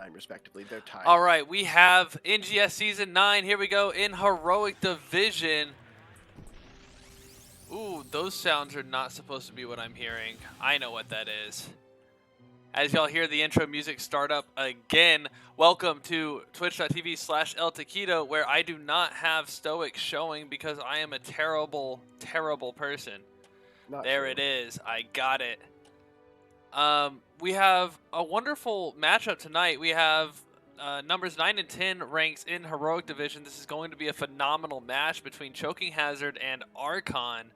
9, respectively. They're tied. All right, we have NGS Season 9. Here we go in Heroic Division. Ooh, those sounds are not supposed to be what I'm hearing. I know what that is. As y'all hear the intro music start up again, welcome to twitch.tv/eltaquito, where I do not have Stoic showing because I am a terrible, terrible person. There it is. I got it. We have a wonderful matchup tonight. We have numbers 9 and 10 ranks in Heroic Division. This is going to be a phenomenal match between Choking Hazard and Archon.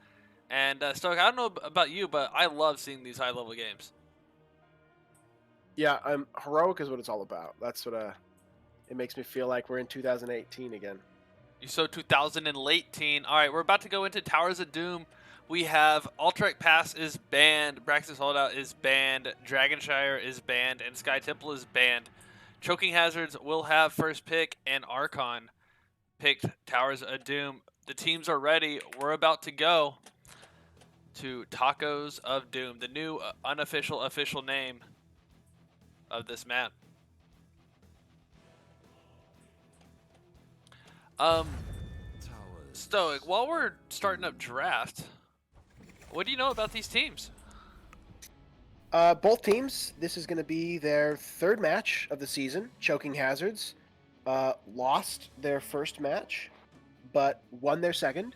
And Stoic, I don't know about you, but I love seeing these high-level games. Yeah, Heroic is what it's all about. That's what it makes me feel like we're in 2018 again. You so 2018. All right, we're about to go into Towers of Doom. We have Alterac Pass is banned, Braxis Holdout is banned, Dragonshire is banned, and Sky Temple is banned. Choking Hazards will have first pick, and Archon picked Towers of Doom. The teams are ready. We're about to go to Tacos of Doom, the new unofficial official name of this map. Stoic, while we're starting up draft, what do you know about these teams? Both teams, this is going to be their third match of the season. Choking Hazards lost their first match, but won their second.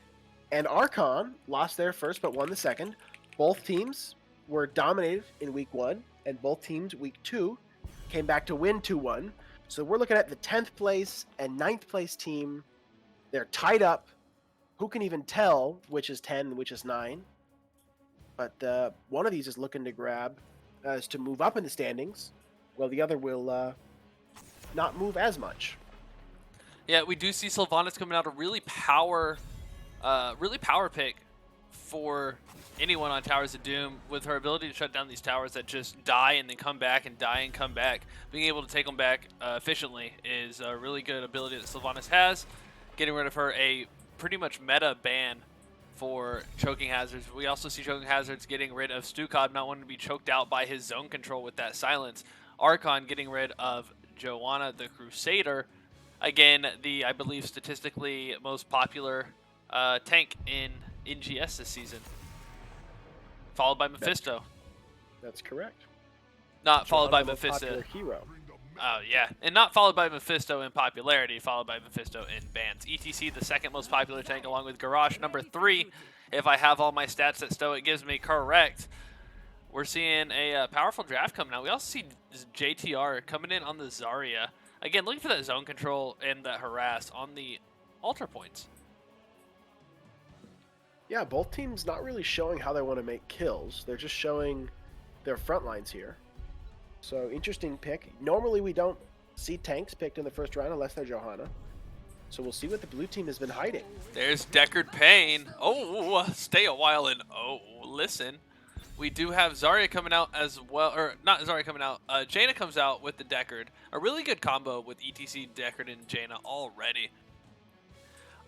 And Archon lost their first, but won the second. Both teams were dominated in week 1, and both teams, week 2, came back to win 2-1. So we're looking at the 10th place and 9th place team. They're tied up. Who can even tell which is 10 and which is 9? But one of these is looking to grab as to move up in the standings, while the other will not move as much. Yeah, we do see Sylvanas coming out a really power pick for anyone on Towers of Doom, with her ability to shut down these towers that just die and then come back and die and come back. Being able to take them back efficiently is a really good ability that Sylvanas has. Getting rid of her, a pretty much meta ban for Choking Hazards. We also see Choking Hazards getting rid of Stukov, not wanting to be choked out by his zone control with that silence. Archon getting rid of Joanna the Crusader. Again, I believe, statistically most popular tank in NGS this season. Followed by Mephisto. That's correct. Not followed by Joanna, the most Mephisto. popular hero. Oh, yeah. And not followed by Mephisto in popularity, followed by Mephisto in bans. ETC, the second most popular tank, along with Garrosh, number 3. If I have all my stats that Stoic gives me correct, we're seeing a powerful draft coming out. We also see JTR coming in on the Zarya. Again, looking for that zone control and that harass on the altar points. Yeah, both teams not really showing how they want to make kills. They're just showing their front lines here. So, interesting pick. Normally, we don't see tanks picked in the first round unless they're Johanna. So, we'll see what the blue team has been hiding. There's Deckard Payne. Oh, stay a while and listen. We do have Zarya coming out as well. Or, not Zarya coming out. Jaina comes out with the Deckard. A really good combo with ETC, Deckard, and Jaina already.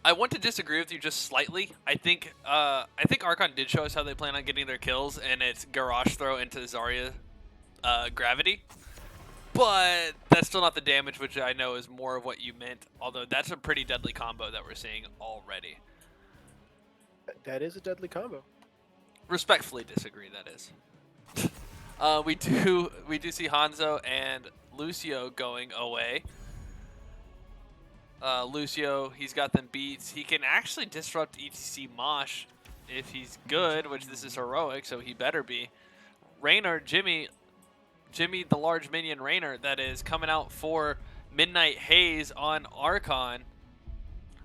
I want to disagree with you just slightly. I think Archon did show us how they plan on getting their kills, and it's Garrosh throw into Zarya gravity. But that's still not the damage, which I know is more of what you meant. Although that's a pretty deadly combo that we're seeing already. That is a deadly combo. Respectfully disagree, that is. We do see Hanzo and Lucio going away. Lucio, he's got them beats. He can actually disrupt ETC Mosh if he's good, which this is heroic, so he better be. Raynor, Jimmy the large minion Raynor, that is coming out for Midnight Haze on Archon.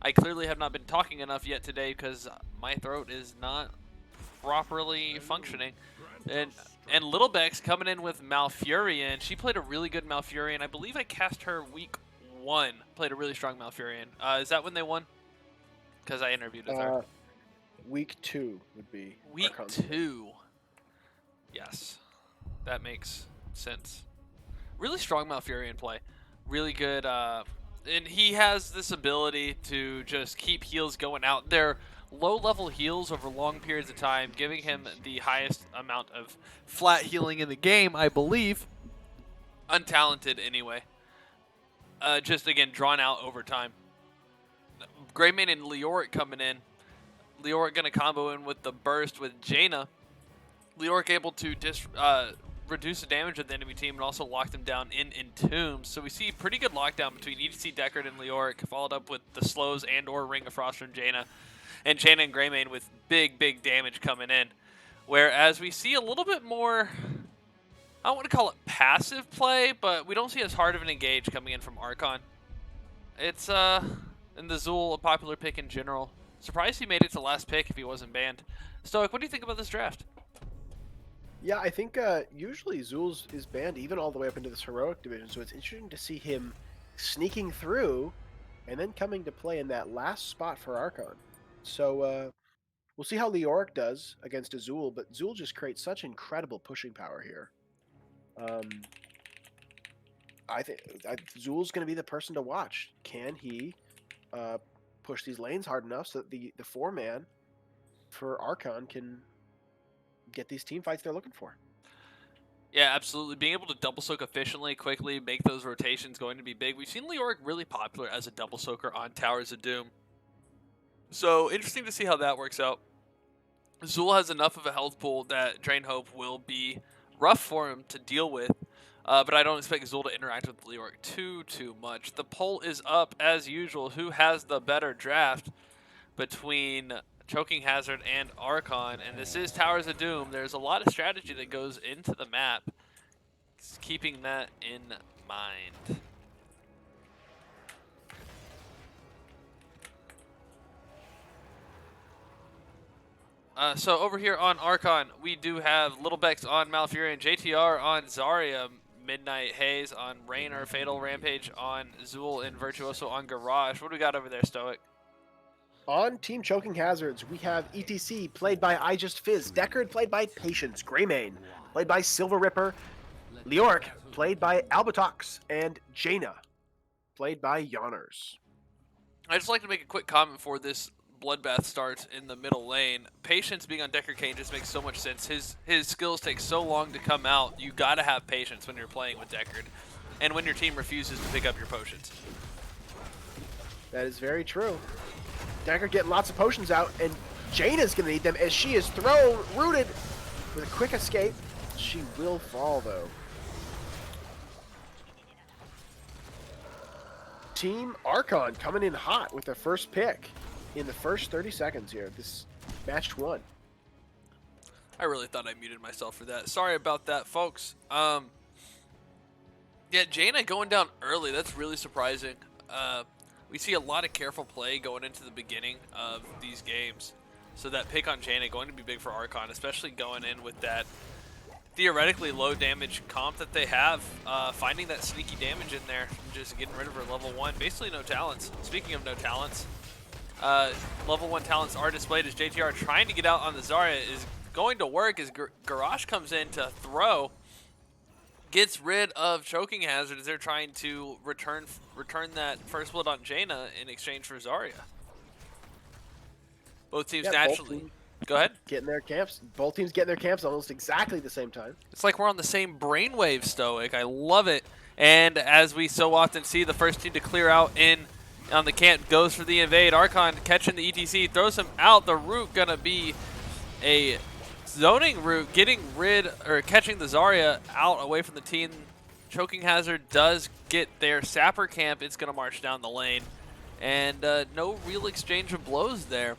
I clearly have not been talking enough yet today because my throat is not properly functioning. And Little Beck's coming in with Malfurion. She played a really good Malfurion. I believe I cast her week 1. Played a really strong Malfurion. Is that when they won? Because I interviewed with her. Week 2 would be. Week 2. Yes. That makes sense. Really strong Malfurion play. Really good. And he has this ability to just keep heals going out. They're low-level heals over long periods of time, giving him the highest amount of flat healing in the game, I believe. Untalented, anyway. just again drawn out over time. Greymane and Leoric coming in. Leoric going to combo in with the burst with Jaina. Leoric able to reduce the damage of the enemy team and also lock them down in Entombs. So we see pretty good lockdown between ETC, Deckard, and Leoric, followed up with the slows and or Ring of Frost from Jaina. And Jaina and Greymane with big damage coming in. Whereas we see a little bit more, I don't want to call it passive play, but we don't see as hard of an engage coming in from Archon. It's, in the Zul, a popular pick in general. Surprised he made it to last pick if he wasn't banned. Stoic, what do you think about this draft? Yeah, I think usually Zul's is banned even all the way up into this heroic division, so it's interesting to see him sneaking through and then coming to play in that last spot for Archon. So we'll see how Leoric does against Azul, but Zul just creates such incredible pushing power here. I think Zul's going to be the person to watch. Can he push these lanes hard enough so that the 4-man for Archon can get these team fights they're looking for? Yeah, absolutely. Being able to double soak efficiently, quickly, make those rotations going to be big. We've seen Leoric really popular as a double soaker on Towers of Doom. So interesting to see how that works out. Zul has enough of a health pool that Drain Hope will be rough for him to deal with. But I don't expect Zul to interact with Leoric too much. The poll is up as usual. Who has the better draft between Choking Hazard and Archon? And this is Towers of Doom. There's a lot of strategy that goes into the map. Just keeping that in mind. So over here on Archon, we do have Little Bex on Malfurion, JTR on Zarya, Midnight Haze on Raynor, Fatal Rampage on Zul, and Virtuoso on Garage. What do we got over there, Stoic? On Team Choking Hazards, we have ETC, played by I Just Fizz, Deckard, played by Patience, Greymane, played by Silver Ripper, Leoric, played by Albatox, and Jaina, played by Yawners. I'd just like to make a quick comment for this bloodbath starts in the middle lane. Patience being on Deckard Cain just makes so much sense. His skills take so long to come out. You gotta have patience when you're playing with Deckard, and when your team refuses to pick up your potions. That is very true. Deckard getting lots of potions out, and Jaina's gonna need them as she is rooted with a quick escape. She will fall though. Team Archon coming in hot with their first pick in the first 30 seconds here. This match 1. I really thought I muted myself for that. Sorry about that, folks. Yeah, Jaina going down early. That's really surprising. We see a lot of careful play going into the beginning of these games. So that pick on Jaina going to be big for Archon, especially going in with that theoretically low damage comp that they have. Finding that sneaky damage in there and just getting rid of her level 1. Basically no talents. Speaking of no talents, level 1 talents are displayed as JTR trying to get out on the Zarya is going to work as Garage comes in to throw. Gets rid of Choking Hazard as they're trying to return that first blood on Jaina in exchange for Zarya. Both teams naturally. Go ahead. Getting their camps. Both teams getting their camps almost exactly the same time. It's like we're on the same brainwave, Stoic. I love it. And as we so often see, the first team to clear out on the camp goes for the invade. Archon catching the ETC, throws him out. The root gonna be a zoning route, getting rid or catching the Zarya out away from the team. Choking Hazard does get their Sapper camp. It's going to march down the lane. And no real exchange of blows there.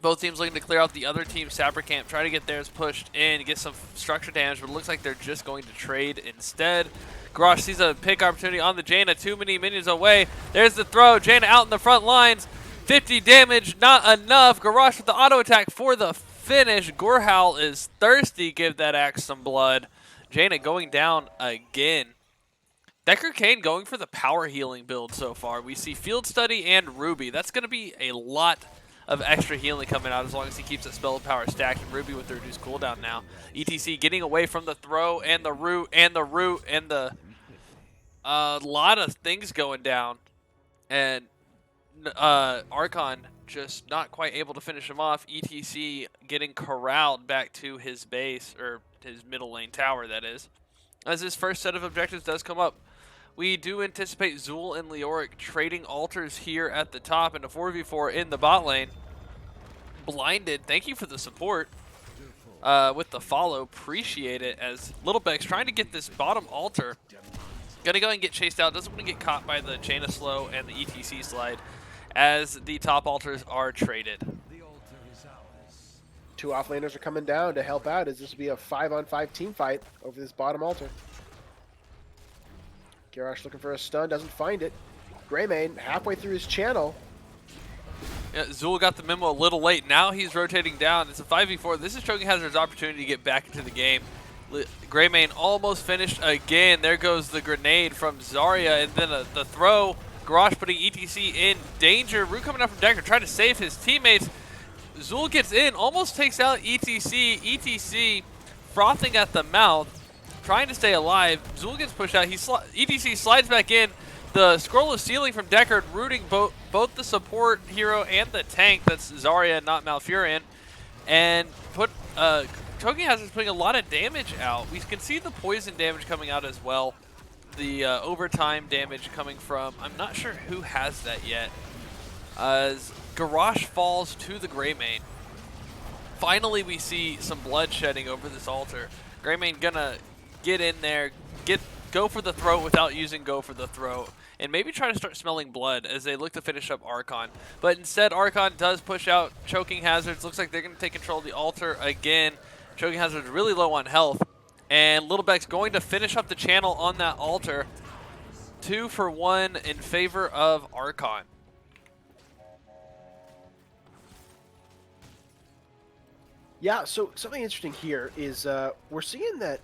Both teams looking to clear out the other team's Sapper camp, try to get theirs pushed in, get some structure damage, but it looks like they're just going to trade instead. Garage sees a pick opportunity on the Jaina, too many minions away. There's the throw, Jaina out in the front lines. 50 damage, not enough. Garage with the auto attack for the finish. Gorehowl is thirsty. Give that axe some blood. Jaina going down again. Deckard Cain going for the power healing build so far. We see Field Study and Ruby. That's going to be a lot of extra healing coming out as long as he keeps that spell power stacked. And Ruby with the reduced cooldown now. ETC getting away from the throw and the root and the lot of things going down. And Archon just not quite able to finish him off. ETC getting corralled back to his base, or his middle lane tower, that is. As his first set of objectives does come up. we do anticipate Zool and Leoric trading altars here at the top and a 4v4 in the bot lane. Blinded, thank you for the support with the follow. Appreciate it, as Little Beck's trying to get this bottom altar. Gonna go and get chased out. Doesn't want to get caught by the Chain of Slow and the ETC slide as the top altars are traded. 2 offlaners are coming down to help out, as this will be a 5-on-5 team fight over this bottom altar. Garrosh looking for a stun, doesn't find it. Greymane halfway through his channel. Yeah, Zool got the memo a little late. Now he's rotating down. It's a 5v4. This is Choking Hazard's opportunity to get back into the game. Greymane almost finished again. There goes the grenade from Zarya, and then the throw. Garrosh putting ETC in danger. Root coming up from Decker, trying to save his teammates. Zool gets in, almost takes out ETC. ETC frothing at the mouth, trying to stay alive. Zool gets pushed out. ETC slides back in. The scroll is sealing from Deckard, rooting both the support hero and the tank. That's Zarya, not Malfurion. And Choking Hazard's putting a lot of damage out. We can see the poison damage coming out as well. The overtime damage coming from, I'm not sure who has that yet. As Garrosh falls to the Greymane. Finally, we see some blood shedding over this altar. Greymane gonna get in there, go for the throat without using go for the throat, and maybe try to start smelling blood as they look to finish up Archon. But instead, Archon does push out Choking Hazards. Looks like they're gonna take control of the altar again. Choking Hazard's really low on health, and Little Beck's going to finish up the channel on that altar. 2 for 1 in favor of Archon. Yeah, so something interesting here is we're seeing that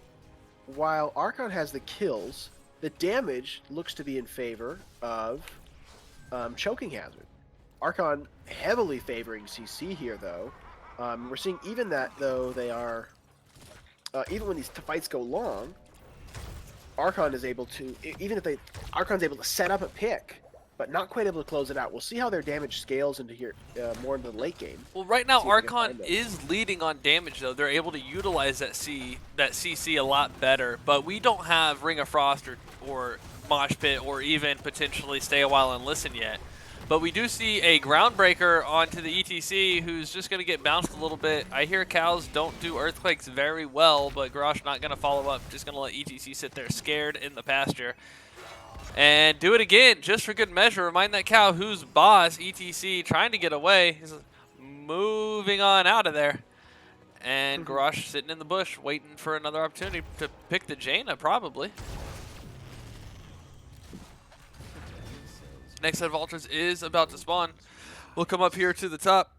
while Archon has the kills, the damage looks to be in favor of Choking Hazard. Archon heavily favoring CC here, though. We're seeing even that, though, they are, even when these fights go long, Archon is able to, Archon's able to set up a pick, but not quite able to close it out. We'll see how their damage scales into here, more into the late game. Well, right now, Archon is leading on damage, though. They're able to utilize that CC a lot better, but we don't have Ring of Frost or Mosh Pit or even potentially Stay a While and Listen yet. But we do see a Groundbreaker onto the ETC who's just going to get bounced a little bit. I hear cows don't do Earthquakes very well, but Garrosh not going to follow up. Just going to let ETC sit there scared in the pasture. And do it again, just for good measure. Remind that cow who's boss, ETC, trying to get away. He's moving on out of there. And Garrosh sitting in the bush, waiting for another opportunity to pick the Jaina, probably. Next set of altars is about to spawn. We'll come up here to the top.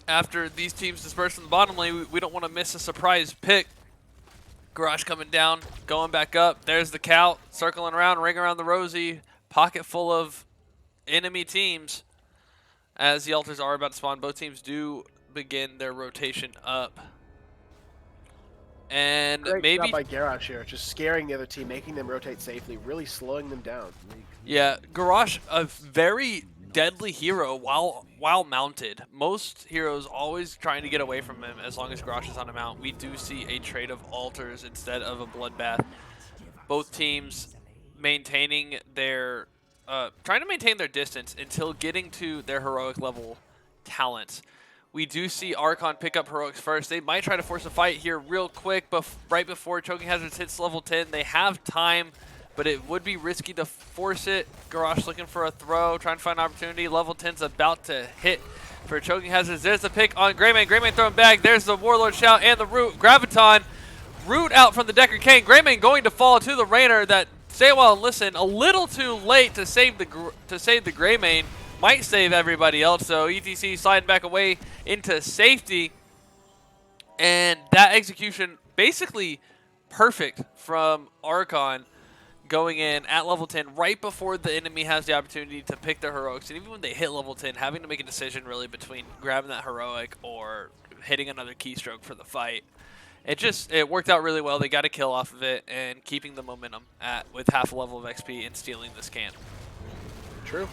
After these teams disperse from the bottom lane, we don't want to miss a surprise pick. Garrosh coming down, going back up. There's the cow, circling around, ring around the rosy. Pocket full of enemy teams. As the altars are about to spawn, both teams do begin their rotation up. And Great maybe job by Garrosh here, just scaring the other team, making them rotate safely, really slowing them down. Yeah, Garrosh, a very deadly hero while mounted. Most heroes always trying to get away from him as long as Garrosh is on a mount. We do see a trade of altars instead of a bloodbath. Both teams maintaining their, trying to maintain their distance until getting to their heroic level talents. We do see Archon pick up heroics first. They might try to force a fight here real quick, but right before Choking Hazards hits level 10, they have time, but it would be risky to force it. Garrosh looking for a throw, trying to find an opportunity. Level 10's about to hit for Choking Hazards. There's the pick on Greymane. Greymane throwing back. There's the Warlord shout and the Root. Graviton. Root out from the Decker King. Greymane going to fall to the Rainer. That Stay a While and Listen. A little too late to save the Greymane. Might save everybody else, so ETC sliding back away into safety. And that execution basically perfect from Archon, going in at level 10 right before the enemy has the opportunity to pick their heroics. And even when they hit level 10, having to make a decision really between grabbing that heroic or hitting another keystroke for the fight. It worked out really well. They got a kill off of it and keeping the momentum with half a level of XP and stealing this can. True.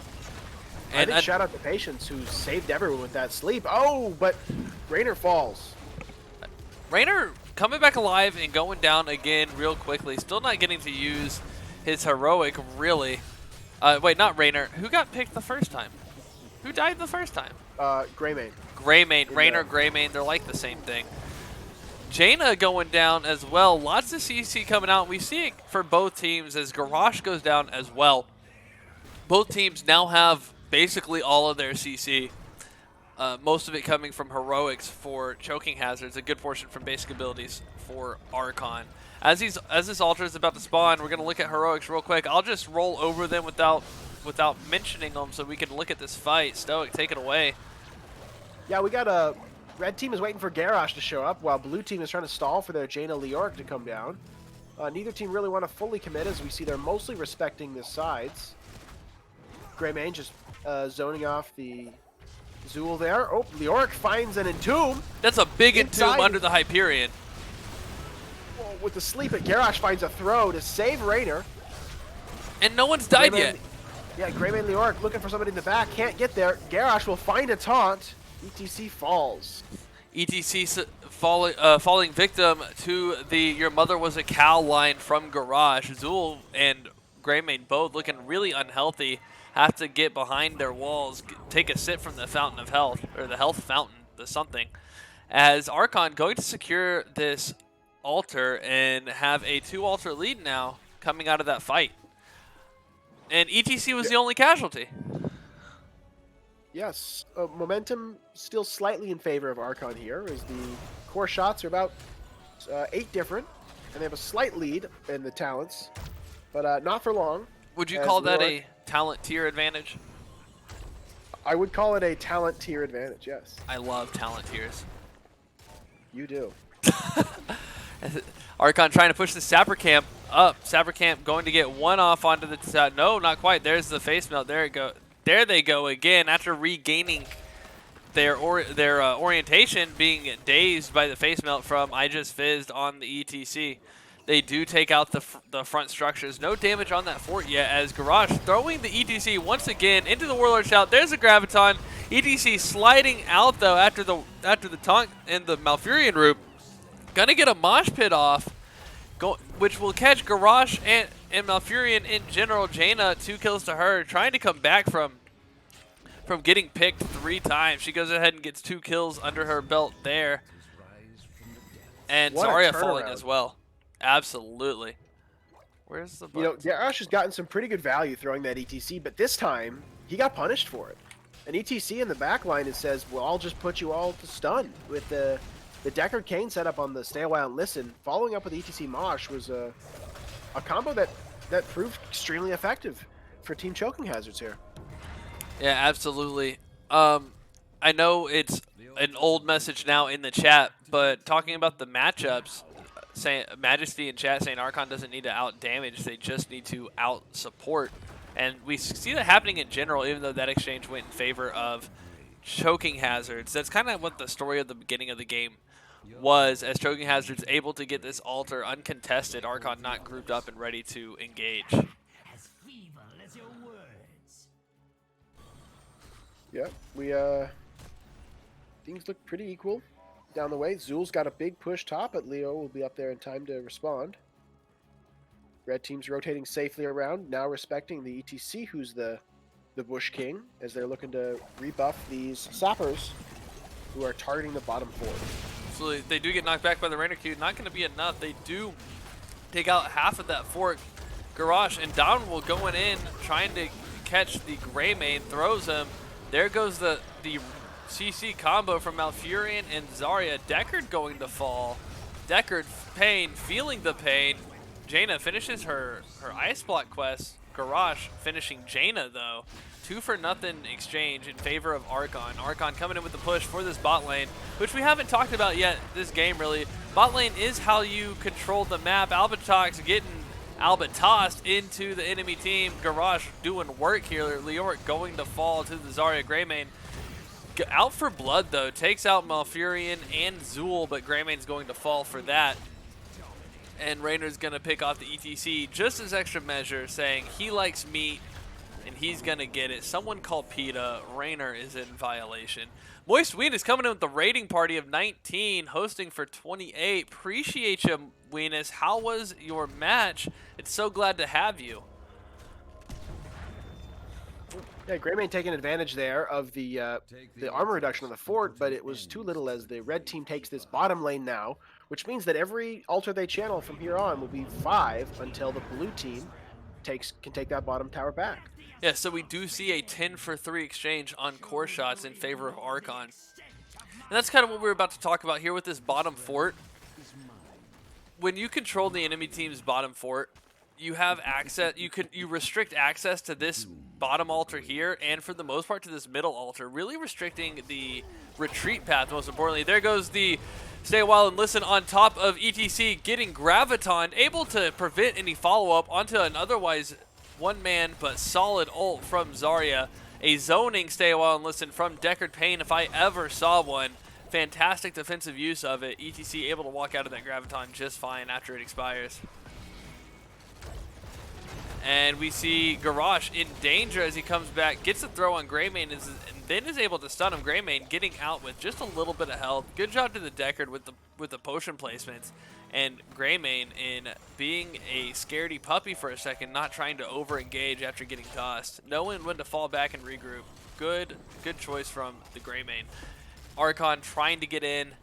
And I think shout out to Patience, who saved everyone with that sleep. Oh, but Rainer falls. Rainer coming back alive and going down again real quickly. Still not getting to use his heroic, really. Wait, not Raynor. Who got picked the first time? Who died the first time? Greymane. Greymane. Raynor, Greymane, they're like the same thing. Jaina going down as well. Lots of CC coming out. We see it for both teams as Garrosh goes down as well. Both teams now have basically all of their CC. Most of it coming from heroics for choking hazards, a good portion from basic abilities for Archon. As this altar is about to spawn, we're gonna look at heroics real quick. I'll just roll over them without mentioning them, so we can look at this fight. Stoic, take it away. Yeah, we got a red team is waiting for Garrosh to show up, while blue team is trying to stall for their Jaina Leoric to come down. Neither team really want to fully commit, as we see they're mostly respecting the sides. Greymane just zoning off the Zool there. Oh, Leoric finds an Entomb. That's a big Entomb under the Hyperion. Well, with the sleep, Garrosh finds a throw to save Raynor. And no one's died yet. Yeah, Greymane Leoric looking for somebody in the back. Can't get there. Garrosh will find a taunt. ETC falls. ETC falling victim to the "your mother was a cow" line from Garrosh. Zool and Greymane both looking really unhealthy. Have to get behind their walls, take a sip from the fountain of health, or the health fountain, the something. As Archon going to secure this altar and have a 2-altar lead now coming out of that fight. And ETC was the only casualty. Yes, momentum still slightly in favor of Archon here, as the core shots are about 8 different, and they have a slight lead in the talents, but not for long. Would you call that a talent tier advantage? I would call it a talent tier advantage, yes. I love talent tiers. You do. Archon trying to push the Sapper Camp up. Sapper Camp going to get one off onto the no, not quite. There's the face melt. There it go. There they go again after regaining their orientation, being dazed by the face melt from I just fizzed on the ETC. They do take out the front structures. No damage on that fort yet, as Garrosh throwing the ETC once again into the Warlord Shout. There's a Graviton. ETC sliding out though after the taunt and the Malfurion root. Gonna get a mosh pit off, which will catch Garrosh and Malfurion in general. Jaina, 2 kills to her, trying to come back from getting picked 3 times. She goes ahead and gets 2 kills under her belt there. And Zarya falling as well. Absolutely. Where's the button? Garrosh has gotten some pretty good value throwing that ETC, but this time he got punished for it. An ETC in the back line that says, well, I'll just put you all to stun. With the Deckard Cain setup on the Stay a While and Listen, following up with ETC Mosh was a combo that proved extremely effective for Team Choking Hazards here. Yeah, absolutely. I know it's an old message now in the chat, but talking about the matchups, saying Majesty in chat saying Archon doesn't need to out damage, they just need to out support. And we see that happening in general, even though that exchange went in favor of Choking Hazards. That's kind of what the story of the beginning of the game was, as Choking Hazards able to get this altar uncontested, Archon not grouped up and ready to engage. As feeble as your words. Yeah, things look pretty equal down the way. Zool's got a big push top, but Leo will be up there in time to respond. Red team's rotating safely around, now respecting the ETC, who's the Bush King, as they're looking to rebuff these sappers who are targeting the bottom fort. So they do get knocked back by the Raynor Q. Not going to be enough. They do take out half of that fort. Garrosh and Down will going in, trying to catch the Greymane, throws him. There goes the CC combo from Malfurion and Zarya. Deckard going to fall. Deckard pain, feeling the pain. Jaina finishes her Ice Block quest. Garrosh finishing Jaina though. 2-for-0 exchange in favor of Archon. Archon coming in with the push for this bot lane, which we haven't talked about yet this game really. Bot lane is how you control the map. Albatox getting Albatossed into the enemy team. Garrosh doing work here. Leoric going to fall to the Zarya Greymane. Out for blood though, takes out Malfurion and Zool, but Greymane's going to fall for that. And Raynor's gonna pick off the ETC just as extra measure, saying he likes meat and he's going to get it. Someone called PETA. Rainer is in violation. Moist Ween is coming in with the rating party of 19, hosting for 28. Appreciate you, Weenus. How was your match? It's so glad to have you. Yeah, Greymane taking advantage there of the armor reduction on the fort, but it was too little as the red team takes this bottom lane now, which means that every altar they channel from here on will be 5 until the blue team can take that bottom tower back. Yeah, so we do see a 10-for-3 exchange on core shots in favor of Archon. And that's kind of what we were about to talk about here with this bottom fort. When you control the enemy team's bottom fort, you have access, you restrict access to this bottom altar here, and for the most part to this middle altar, really restricting the retreat path most importantly. There goes the Stay a While and Listen on top of ETC, getting Graviton, able to prevent any follow-up onto an otherwise one-man but solid ult from Zarya. A zoning Stay a While and Listen from Deckard Payne if I ever saw one. Fantastic defensive use of it. ETC able to walk out of that Graviton just fine after it expires. And we see Garrosh in danger as he comes back, gets the throw on Greymane, and then is able to stun him. Greymane getting out with just a little bit of health. Good job to the Deckard with the potion placements. And Greymane in being a scaredy puppy for a second, not trying to over-engage after getting tossed. Knowing when to fall back and regroup. Good choice from the Greymane. Archon trying to get in.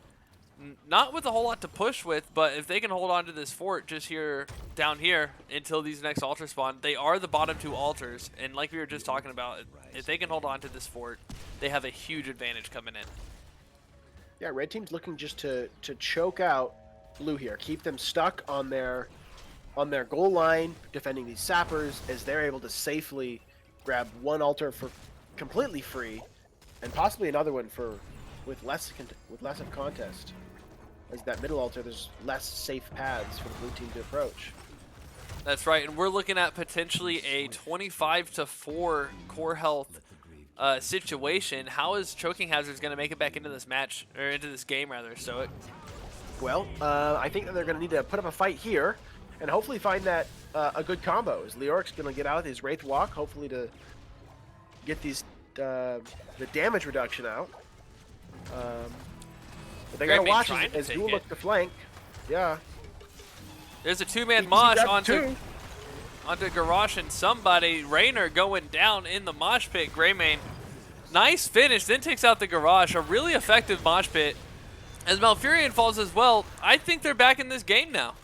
Not with a whole lot to push with, but if they can hold on to this fort just here, down here, until these next altars spawn, they are the bottom 2 altars, and like we were just talking about, if they can hold on to this fort, they have a huge advantage coming in. Yeah, red team's looking just to choke out blue here, keep them stuck on their goal line, defending these sappers, as they're able to safely grab one altar for completely free, and possibly another one with less of contest. As that middle altar, there's less safe paths for the blue team to approach. That's right, and we're looking at potentially a 25-4 core health situation. How is Choking Hazards going to make it back into this match, or into this game rather? So Well, I think that they're going to need to put up a fight here, and hopefully find that a good combo. As Leoric's going to get out with his Wraith Walk, hopefully to get these the damage reduction out. But they gotta watch as Duel looks to flank. Yeah. There's a 2-man mosh onto Garrosh and somebody. Rainer going down in the mosh pit. Greymane, nice finish, then takes out the Garrosh. A really effective mosh pit. As Malfurion falls as well, I think they're back in this game now.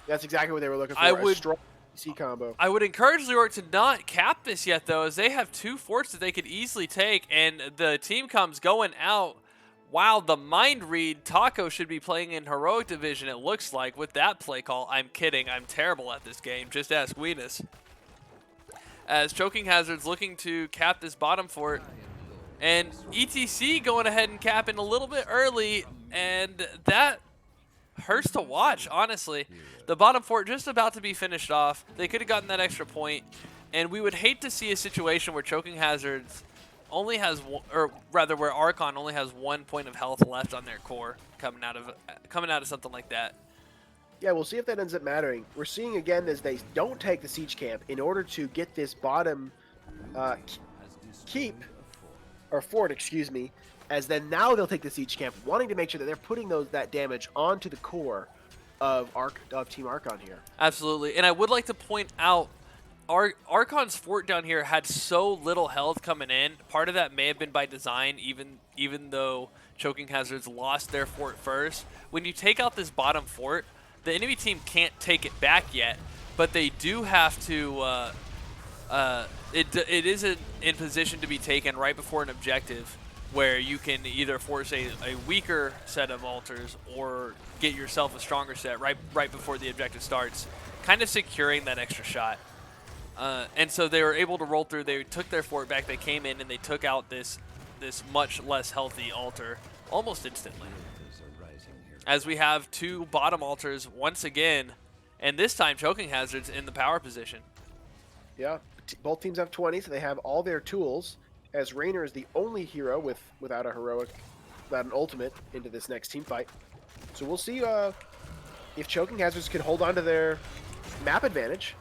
That's exactly what they were looking for. A strong PC combo. I would encourage Leoric to not cap this yet, though, as they have 2 forts that they could easily take, and the team comes going out. Wow, the mind read. Taco should be playing in Heroic Division, it looks like, with that play call. I'm kidding. I'm terrible at this game. Just ask Weenus. As Choking Hazard's looking to cap this bottom fort. And ETC going ahead and capping a little bit early, and that hurts to watch, honestly. The bottom fort just about to be finished off. They could have gotten that extra point, and we would hate to see a situation where Choking Hazards only has one, or rather where Archon only has 1 point of health left on their core coming out of something like that. Yeah, we'll see if that ends up mattering. We're seeing again as they don't take the siege camp in order to get this bottom fort, excuse me, as then now they'll take the siege camp, wanting to make sure that they're putting that damage onto the core of Team Archon here. Absolutely, and I would like to point out Archon's fort down here had so little health coming in. Part of that may have been by design, even though Choking Hazards lost their fort first. When you take out this bottom fort, the enemy team can't take it back yet, but they do have to. It is in position to be taken right before an objective, where you can either force a weaker set of altars or get yourself a stronger set right before the objective starts, kind of securing that extra shot. And so they were able to roll through. They took their fort back. They came in and they took out this much less healthy altar almost instantly. As we have 2 bottom altars once again, and this time Choking Hazards in the power position. Yeah, both teams have 20, so they have all their tools. As Rainer is the only hero without an ultimate into this next team fight. So we'll see if Choking Hazards can hold on to their map advantage,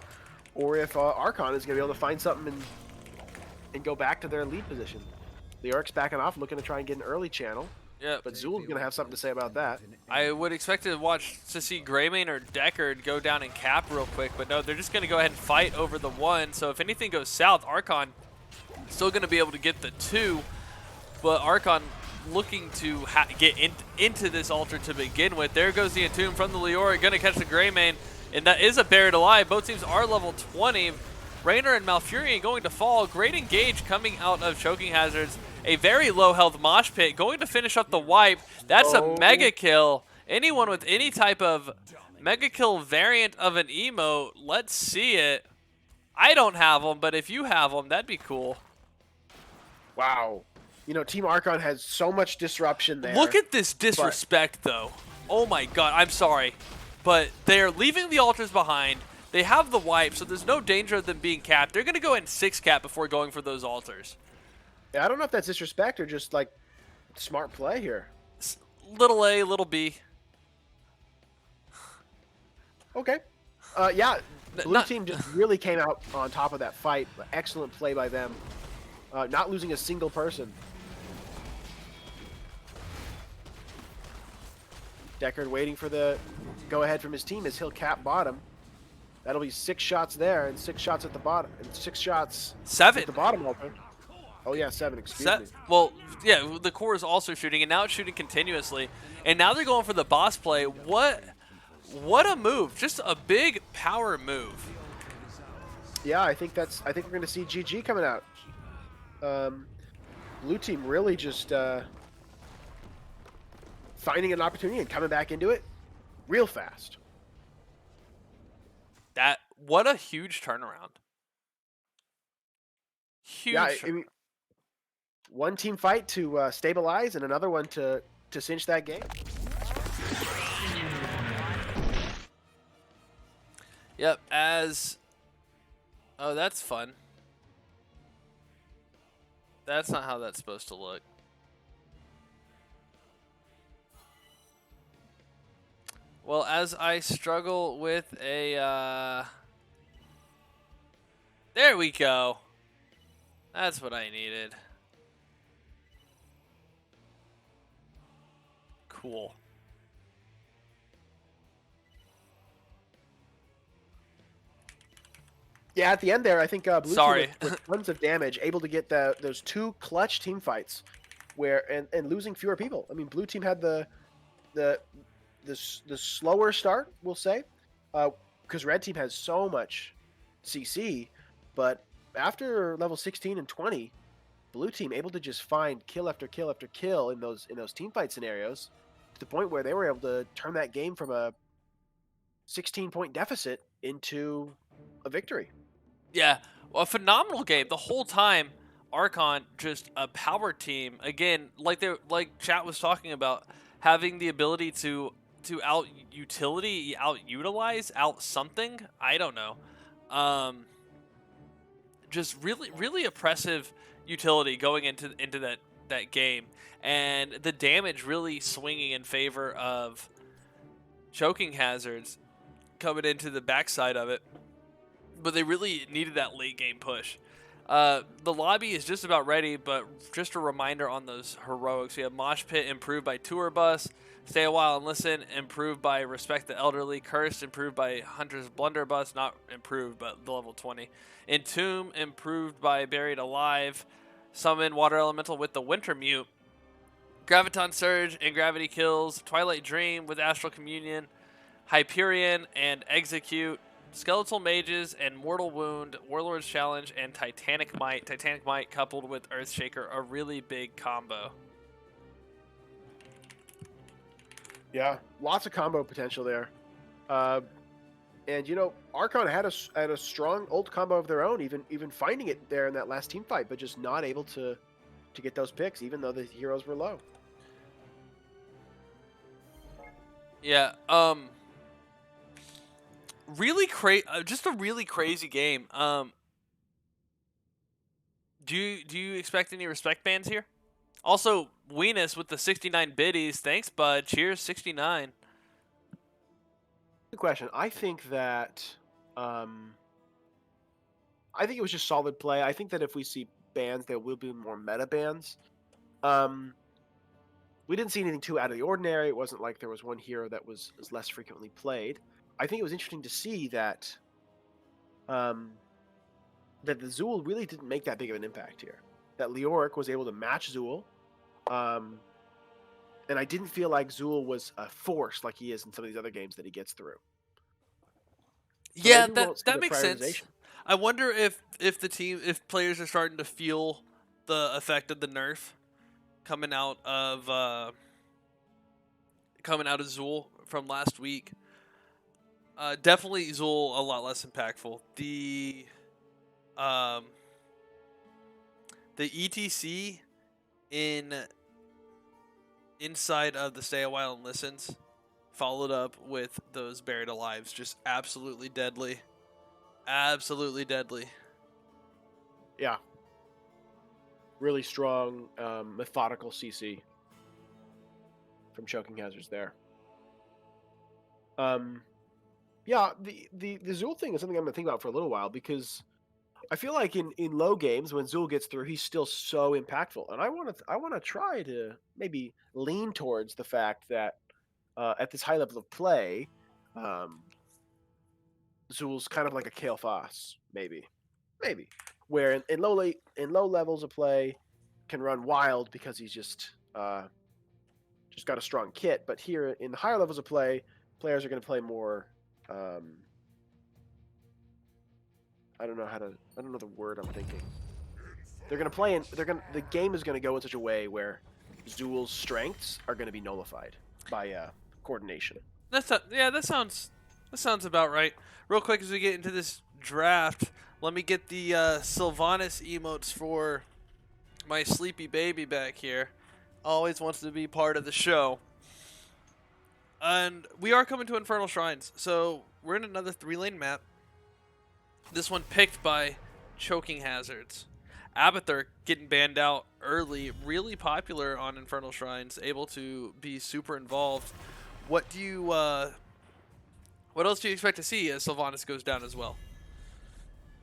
or if Archon is going to be able to find something and go back to their lead position. The Orcs backing off, looking to try and get an early channel. Yeah. But Zool's going to have something to say about that. I would expect to see Greymane or Deckard go down and cap real quick, but no, they're just going to go ahead and fight over the 1. So if anything goes south, Archon still going to be able to get the 2, but Archon looking to get into this altar to begin with. There goes the Entomb from the Leora, going to catch the Greymane, and that is a buried alive. Both teams are level 20. Raynor and Malfurion going to fall. Great engage coming out of Choking Hazards. A very low health mosh pit going to finish up the wipe. That's a mega kill. Anyone with any type of mega kill variant of an emote, let's see it. I don't have them, but if you have them, that'd be cool. Wow. You know, Team Archon has so much disruption there. Look at this disrespect, though. Oh my god, I'm sorry. But they're leaving the altars behind. They have the wipe, so there's no danger of them being capped. They're going to go ahead and 6-cap before going for those altars. Yeah, I don't know if that's disrespect or just, like, smart play here. Little A, little B. Okay. Yeah, Blue team just really came out on top of that fight. Excellent play by them. Not losing a single person. Deckard waiting for the go-ahead from his team as he'll cap bottom. That'll be 6 shots there and 6 shots at the bottom. And 6 shots 7 at the bottom altar. Oh yeah, 7, excuse me. Well, yeah, the core is also shooting, and now it's shooting continuously. And now they're going for the boss play. What a move. Just a big power move. Yeah, I think we're going to see GG coming out. Blue team really just finding an opportunity and coming back into it real fast. What a huge turnaround. Huge. Yeah, I mean, one team fight to stabilize and another one to cinch that game. Yep, oh, that's fun. That's not how that's supposed to look. Well, as I struggle with a, there we go. That's what I needed. Cool. Yeah, at the end there, I think Blue Sorry. team with tons of damage, able to get those 2 clutch team fights, where and losing fewer people. I mean, Blue team had the slower start, we'll say, because Red team has so much CC, but after level 16 and 20, Blue team able to just find kill after kill after kill in those team fight scenarios, to the point where they were able to turn that game from a 16-point deficit into a victory. Yeah, well, a phenomenal game the whole time. Archon just a power team again, like chat was talking about, having the ability to out utilize out something. I don't know. Just really oppressive utility going into that game, and the damage really swinging in favor of Choking Hazards coming into the backside of it. But they really needed that late game push. The lobby is just about ready, but just a reminder on those heroics. We have Mosh Pit improved by Tour Bus, Stay a While and Listen improved by Respect the Elderly, Cursed improved by Hunter's Blunderbuss, not improved, but the level 20. Entomb improved by Buried Alive, Summon Water Elemental with the Winter Mute, Graviton Surge and Gravity Kills, Twilight Dream with Astral Communion, Hyperion and Execute, Skeletal Mages and Mortal Wound, Warlord's Challenge, and Titanic Might. Titanic Might coupled with Earthshaker, a really big combo. Yeah, lots of combo potential there. And you know, Archon had a strong ult combo of their own, even finding it there in that last team fight, but just not able to get those picks, even though the heroes were low. Yeah, just a really crazy game. Do you expect any respect bans here? Also, Weenus with the 69 biddies. Thanks, bud. Cheers, 69. Good question. I think that it was just solid play. I think that if we see bans. There will be more meta bans. We didn't see anything too out of the ordinary. It wasn't like there was one hero that was less frequently played. I think it was interesting to see that that the Zool really didn't make that big of an impact here. That Leoric was able to match Zool, and I didn't feel like Zool was a force like he is in some of these other games that he gets through. So Yeah, maybe we won't see that the makes sense. prioritization. I wonder if players are starting to feel the effect of the nerf coming out of Zool from last week. Definitely Zool a lot less impactful. The ETC inside of the Stay a While and Listens, followed up with those Buried Alives, just absolutely deadly. Absolutely deadly. Yeah. Really strong, methodical CC from Choking Hazards there. Yeah, the Zool thing is something I'm going to think about for a little while, because I feel like in low games, when Zool gets through, he's still so impactful. And I want to try to maybe lean towards the fact that at this high level of play, Zool's kind of like a Kale Foss, maybe, where in low levels of play can run wild because he's just got a strong kit. But here in the higher levels of play, players are going to play more. I don't know the word I'm thinking. They're going to play in. The game is going to go in such a way where Zool's strengths are going to be nullified by coordination. That sounds about right. Real quick, as we get into this draft, let me get the Sylvanas emotes for my sleepy baby back here. Always wants to be part of the show. And we are coming to Infernal Shrines, so we're in another 3-lane map. This one picked by Choking Hazards. Abathur getting banned out early, really popular on Infernal Shrines, able to be super involved. What else do you expect to see as Sylvanas goes down as well?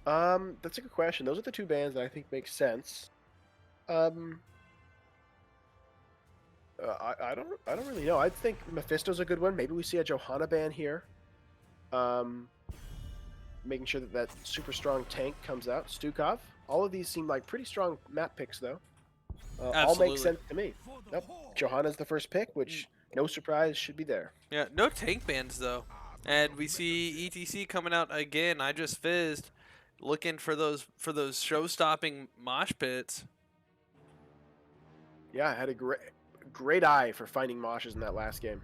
That's a good question. Those are the two bans that I think make sense. I don't really know. I think Mephisto's a good one. Maybe we see a Johanna ban here. Making sure that super strong tank comes out. Stukov. All of these seem like pretty strong map picks, though. All make sense to me. Nope. Johanna's the first pick, which, no surprise, should be there. Yeah, no tank bans, though. And we see ETC coming out again. I just fizzed, looking for those show-stopping mosh pits. Yeah, I had a great eye for finding moshes in that last game.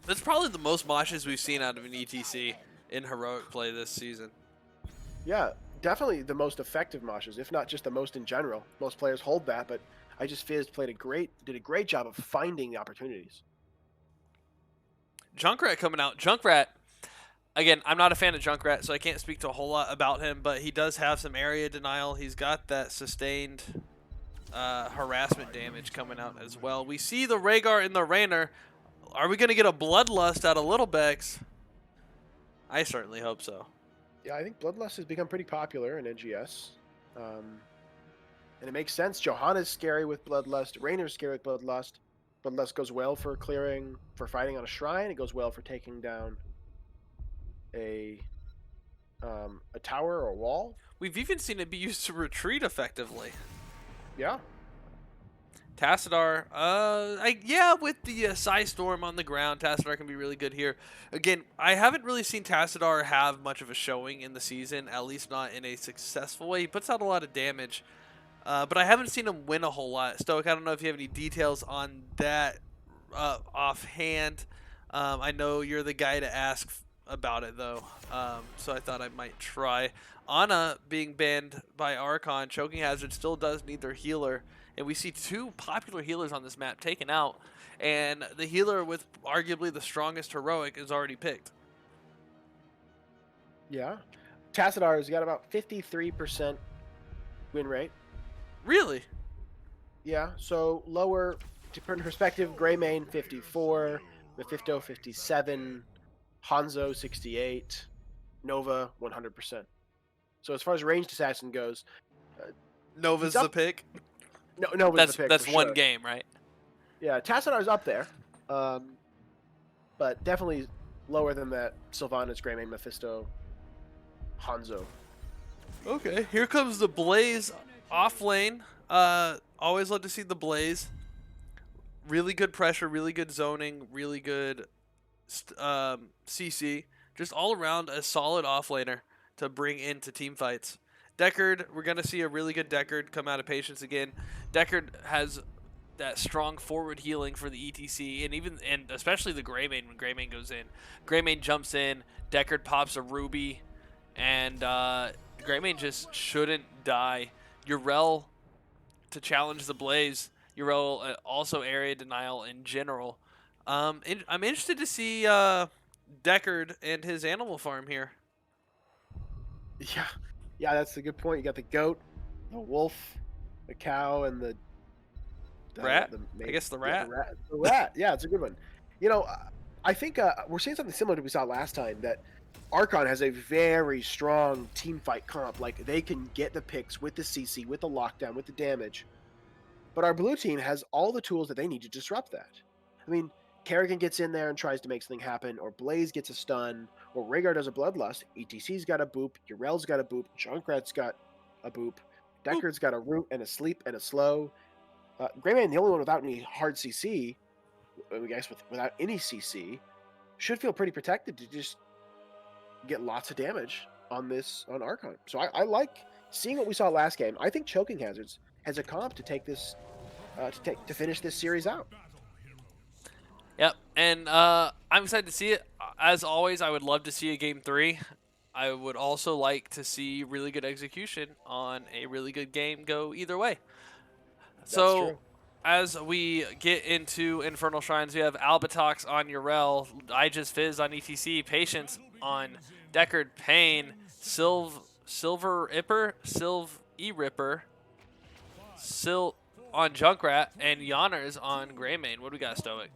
That's probably the most moshes we've seen out of an ETC in heroic play this season. Yeah, definitely the most effective moshes, if not just the most in general. Most players hold that, but I just fizzed did a great job of finding the opportunities. Junkrat coming out. Junkrat, again, I'm not a fan of Junkrat, so I can't speak to a whole lot about him, but he does have some area denial. He's got that sustained harassment damage coming out as well. We see the Rhaegar and the Raynor. Are we going to get a Bloodlust out of Little Bex? I certainly hope so. Yeah, I think Bloodlust has become pretty popular in NGS. And it makes sense. Johanna's scary with Bloodlust. Raynor's scary with Bloodlust. Bloodlust goes well for fighting on a shrine. It goes well for taking down a tower or a wall. We've even seen it be used to retreat effectively. Yeah. Tassadar, with the Psy Storm on the ground, Tassadar can be really good here. Again, I haven't really seen Tassadar have much of a showing in the season, at least not in a successful way. He puts out a lot of damage, but I haven't seen him win a whole lot. Stoic, I don't know if you have any details on that offhand. I know you're the guy to ask about it, though, so I thought I might try. Ana being banned by Archon, Choking Hazard still does need their healer. And we see two popular healers on this map taken out, and the healer with arguably the strongest heroic is already picked. Yeah. Tassadar's got about 53% win rate. Really? Yeah, so lower, to put in perspective, Greymane 54, Mephisto 57, Hanzo 68, Nova 100%. So as far as ranged assassin goes, Nova's He's the up- pick. No, was That's the pick that's for one sure. game, right? Yeah, Tassadar is up there, but definitely lower than that Sylvanas, Greymane, Mephisto, Hanzo. Okay, here comes the Blaze off lane. Always love to see the Blaze. Really good pressure, really good zoning, really good CC. Just all around a solid offlaner to bring into team fights. Deckard, we're going to see a really good Deckard come out of Patience again. Deckard has that strong forward healing for the ETC, and especially the Greymane when Greymane goes in. Greymane jumps in, Deckard pops a Ruby, and Greymane just shouldn't die. Yrel to challenge the Blaze. Yrel also area denial in general. I'm interested to see Deckard and his animal farm here. Yeah, that's a good point. You got the goat, the wolf, the cow, and the Rat? main- I guess the yeah, rat. The rat. Yeah, it's a good one. I think we're seeing something similar to what we saw last time. That Archon has a very strong team fight comp. Like they can get the picks with the CC, with the lockdown, with the damage. But our blue team has all the tools that they need to disrupt that. I mean, Kerrigan gets in there and tries to make something happen, or Blaze gets a stun, or Rhaegar does a bloodlust. ETC's got a boop, Yrel's got a boop, Junkrat's got a boop, Deckard's got a root and a sleep and a slow. Greymane, the only one without any hard CC, I guess without any CC, should feel pretty protected to just get lots of damage on Archon. So I like seeing what we saw last game. I think Choking Hazards has a comp to take this to finish this series out. Yep, and I'm excited to see it. As always, I would love to see a game 3. I would also like to see really good execution on a really good game go either way. So, true. as we get into Infernal Shrines, we have Albatox on Yrel, I just Fizz on ETC, Patience on Deckard, Pain, Silver Ipper, E-Ripper, on Junkrat, and Yonners on Greymane. What do we got, Stoic?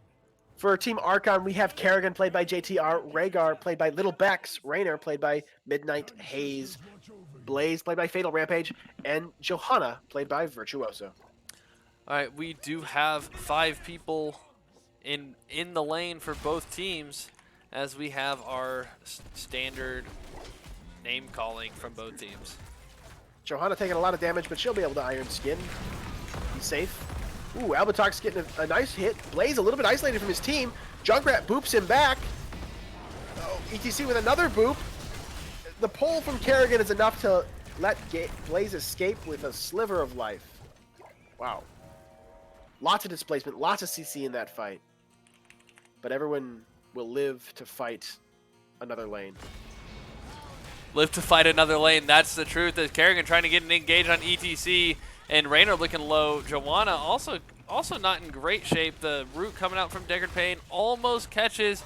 For Team Archon, we have Kerrigan played by JTR, Rhaegar played by Little Bex, Raynor played by Midnight Haze, Blaze played by Fatal Rampage, and Johanna played by Virtuoso. All right, we do have 5 people in the lane for both teams, as we have our standard name calling from both teams. Johanna taking a lot of damage, but she'll be able to Iron Skin. He's safe. Ooh, Albatox getting a nice hit. Blaze a little bit isolated from his team. Junkrat boops him back. Oh, ETC with another boop. The pull from Kerrigan is enough to let Blaze escape with a sliver of life. Wow. Lots of displacement, lots of CC in that fight. But everyone will live to fight another lane. Live to fight another lane. That's the truth. As Kerrigan trying to get an engage on ETC, and Raynor looking low. Joanna also not in great shape. The root coming out from Deckard Payne almost catches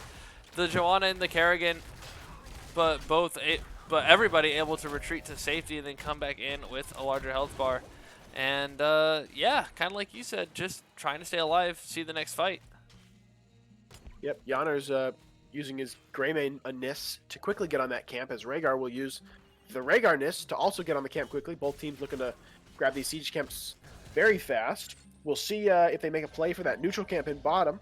the Joanna and the Kerrigan, but everybody able to retreat to safety and then come back in with a larger health bar. And yeah, kind of like you said, just trying to stay alive, see the next fight. Yep, Yonner's using his Greymane Nis to quickly get on that camp, as Rhaegar will use the Rhaegar Nis to also get on the camp quickly. Both teams looking to grab these siege camps very fast. We'll see if they make a play for that neutral camp in bottom,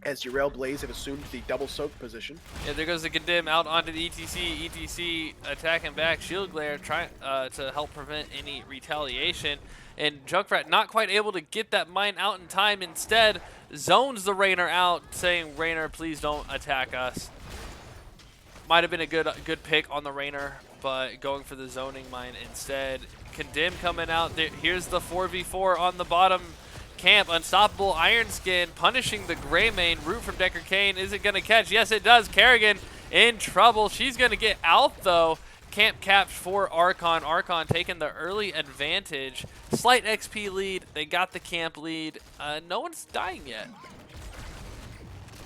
as Yrel, Blaze have assumed the double soak position. Yeah, there goes the Condemn out onto the ETC. ETC attacking back, Shield Glare trying to help prevent any retaliation. And Junkrat not quite able to get that mine out in time. Instead, zones the Raynor out, saying, Raynor, please don't attack us. Might have been a good pick on the Raynor, but going for the zoning mine instead. Condemn coming out. Here's the 4v4 on the bottom camp. Unstoppable Iron Skin punishing the Greymane. Root from Deckard Cain. Is it going to catch? Yes, it does. Kerrigan in trouble. She's going to get out, though. Camp capped for Archon. Archon taking the early advantage. Slight XP lead. They got the camp lead. No one's dying yet.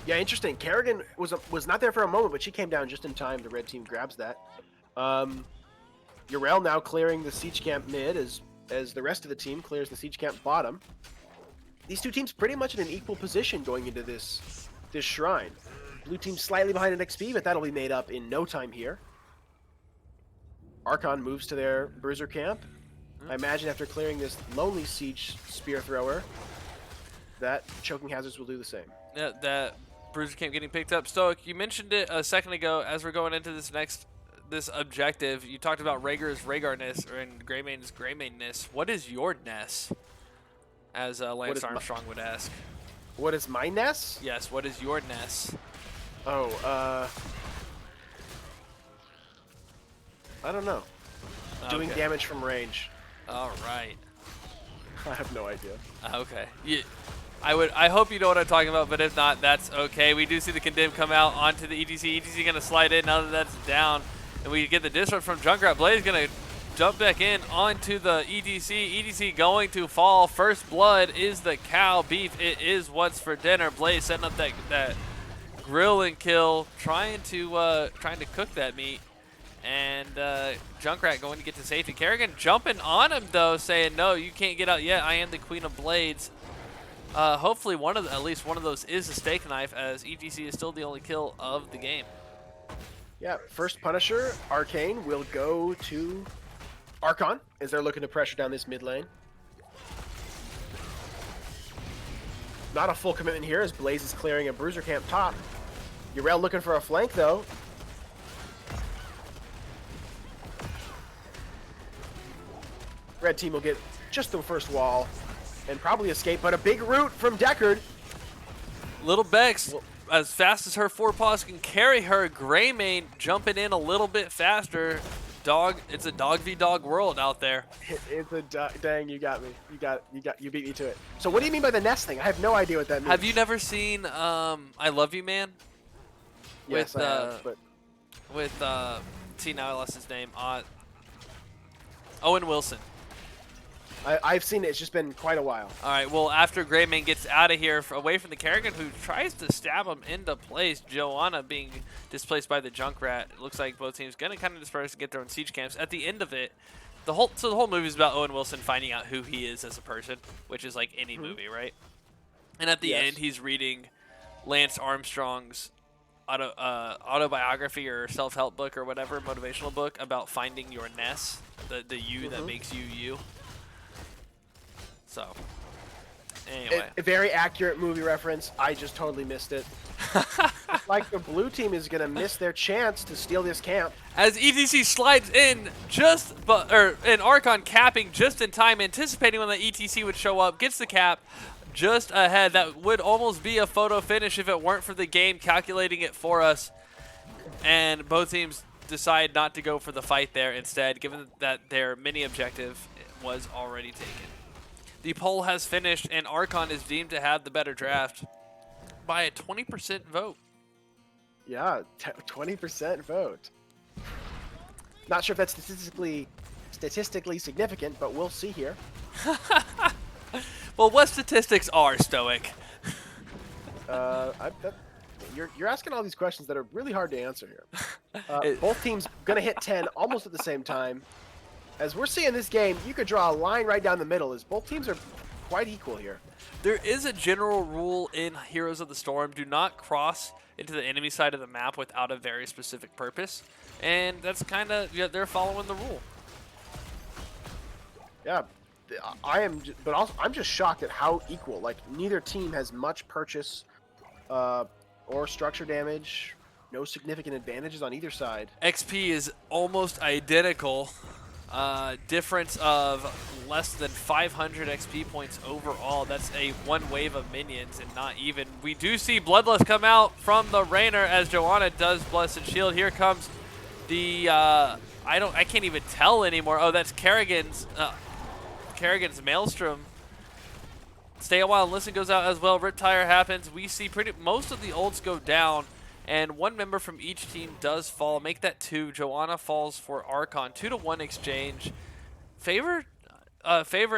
Yeah, interesting. Kerrigan was not there for a moment, but she came down just in time. The red team grabs that. Yrel now clearing the siege camp mid as the rest of the team clears the siege camp bottom. These two teams pretty much in an equal position going into this shrine. Blue team slightly behind in XP, but that'll be made up in no time here. Archon moves to their Bruiser camp. I imagine after clearing this lonely siege spear thrower, that choking hazards will do the same. Yeah, that bruiser camp getting picked up. Stoic, you mentioned it a second ago as we're going into this objective. You talked about Rhaegar's Rhaegarness and Greymane's Greymaneness. What is your ness? As Lance Armstrong would ask. What is my ness? Yes, what is your ness? Oh, I don't know. Doing Okay. damage from range. All right. I have no idea. Okay. I hope you know what I'm talking about, but if not, that's okay. We do see the Condemned come out onto the ETC. ETC going to slide in now that that's down. And we get the disrupt from Junkrat. Blaze going to jump back in onto the ETC. ETC going to fall. First blood is the cow beef. It is what's for dinner. Blaze setting up that grill and kill, trying to cook that meat. And Junkrat going to get to safety. Kerrigan jumping on him though, saying, "No, you can't get out yet. I am the Queen of Blades." Hopefully at least one of those is a steak knife, as ETC is still the only kill of the game. Yeah, first Punisher, Arcane, will go to Archon as they're looking to pressure down this mid lane. Not a full commitment here as Blaze is clearing a bruiser camp top. Yrel looking for a flank though. Red team will get just the first wall and probably escape, but a big root from Deckard. Little Bex, as fast as her forepaws can carry her, Greymane jumping in a little bit faster. It's a dog v dog world out there. It's a dang, you got me. You beat me to it. So what do you mean by the nest thing? I have no idea what that means. Have you never seen I Love You Man? Yes, with, I have, but see, now I lost his name. Owen Wilson. I've seen it. It's just been quite a while. All right, well, after Greymane gets out of here, away from the Kerrigan, who tries to stab him into place, Joanna being displaced by the Junkrat. It looks like both teams going to kind of disperse and get their own siege camps. At the end of it, the whole movie is about Owen Wilson finding out who he is as a person, which is like any movie, right? And at the end, he's reading Lance Armstrong's autobiography or self-help book or whatever, motivational book about finding your ness, the you that makes you you. So, anyway. A very accurate movie reference. I just totally missed it. Like the blue team is going to miss their chance to steal this camp. As ETC slides in and Archon capping just in time, anticipating when the ETC would show up, gets the cap just ahead. That would almost be a photo finish if it weren't for the game calculating it for us. And both teams decide not to go for the fight there instead, given that their mini objective was already taken. The poll has finished, and Archon is deemed to have the better draft by a 20% vote. Yeah, 20% vote. Not sure if that's statistically significant, but we'll see here. Well, what statistics are, Stoic? You're asking all these questions that are really hard to answer here. Both teams going to hit 10 almost at the same time. As we're seeing this game, you could draw a line right down the middle as both teams are quite equal here. There is a general rule in Heroes of the Storm: do not cross into the enemy side of the map without a very specific purpose. And that's kind of, they're following the rule. Yeah, I'm just shocked at how equal. Like, neither team has much purchase or structure damage. No significant advantages on either side. XP is almost identical. Difference of less than 500 XP points overall. That's a one wave of minions and not even. We do see Bloodlust come out from the Rainer as Joanna does Blessed Shield. Here comes the I can't even tell anymore. Oh, that's Kerrigan's Maelstrom. Stay a while and listen goes out as well. Riptire happens. We see most of the ults go down, and one member from each team does fall. Make that 2. Joanna falls for Archon. 2-to-1 exchange. Favor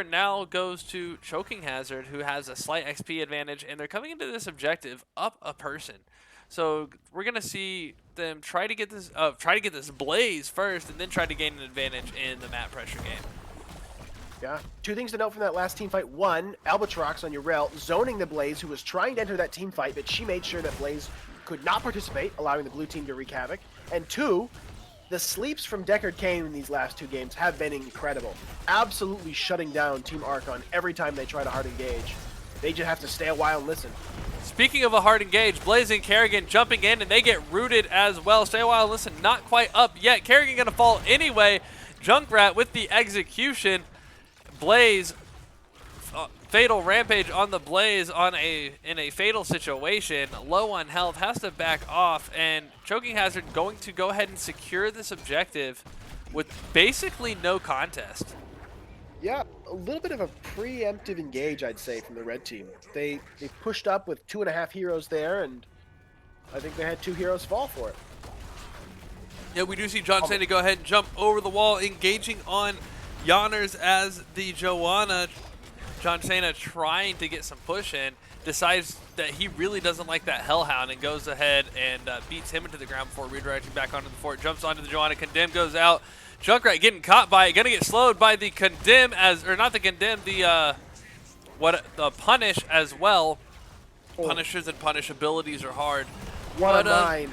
now goes to Choking Hazard, who has a slight XP advantage, and they're coming into this objective up a person. So we're gonna see them try to get this Blaze first, and then try to gain an advantage in the map pressure game. Yeah. 2 things to note from that last team fight. 1, Albatrox on Yrel zoning the Blaze, who was trying to enter that team fight, but she made sure that Blaze could not participate, allowing the blue team to wreak havoc. And 2, the sleeps from Deckard Cain in these last 2 games have been incredible. Absolutely shutting down Team Archon every time they try to hard engage. They just have to stay a while and listen. Speaking of a hard engage, Blaze and Kerrigan jumping in, and they get rooted as well. Stay a while and listen, not quite up yet. Kerrigan going to fall anyway. Junkrat with the execution. Blaze, fatal rampage on the Blaze in a fatal situation. Low on health, has to back off, and Choking Hazard going to go ahead and secure this objective with basically no contest. Yeah, a little bit of a preemptive engage, I'd say, from the red team. They pushed up with 2.5 heroes there, and I think they had 2 heroes fall for it. Yeah, we do see John Cena go ahead and jump over the wall, engaging on Yonners as the Joanna. John Cena trying to get some push in, decides that he really doesn't like that Hellhound and goes ahead and beats him into the ground before redirecting back onto the fort. Jumps onto the Joanna, Condemn goes out. Junkrat getting caught by it, gonna get slowed by the Condemn the Punish as well. Punishers and punish abilities are hard. 1 on 9.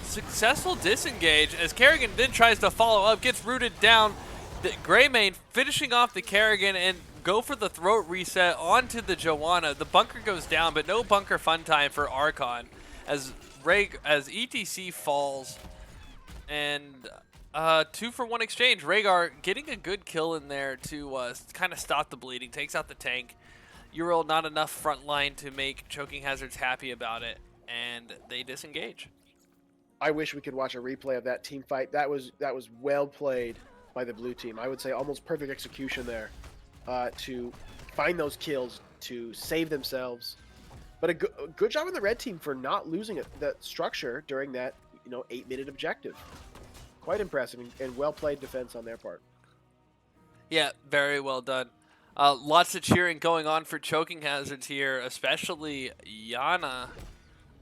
Successful disengage as Kerrigan then tries to follow up, gets rooted down. The Greymane finishing off the Kerrigan and go for the throat reset onto the Joanna. The bunker goes down, but no bunker fun time for Archon as ETC falls. And 2-for-1 exchange. Rhaegar getting a good kill in there to kind of stop the bleeding, takes out the tank. Ural not enough front line to make Choking Hazards happy about it, and they disengage. I wish we could watch a replay of that team fight. That was well played by the blue team. I would say almost perfect execution there to find those kills, to save themselves. But a good job on the red team for not losing that structure during that 8-minute objective. Quite impressive and well played defense on their part. Yeah, very well done. Lots of cheering going on for Choking Hazards here, especially Yana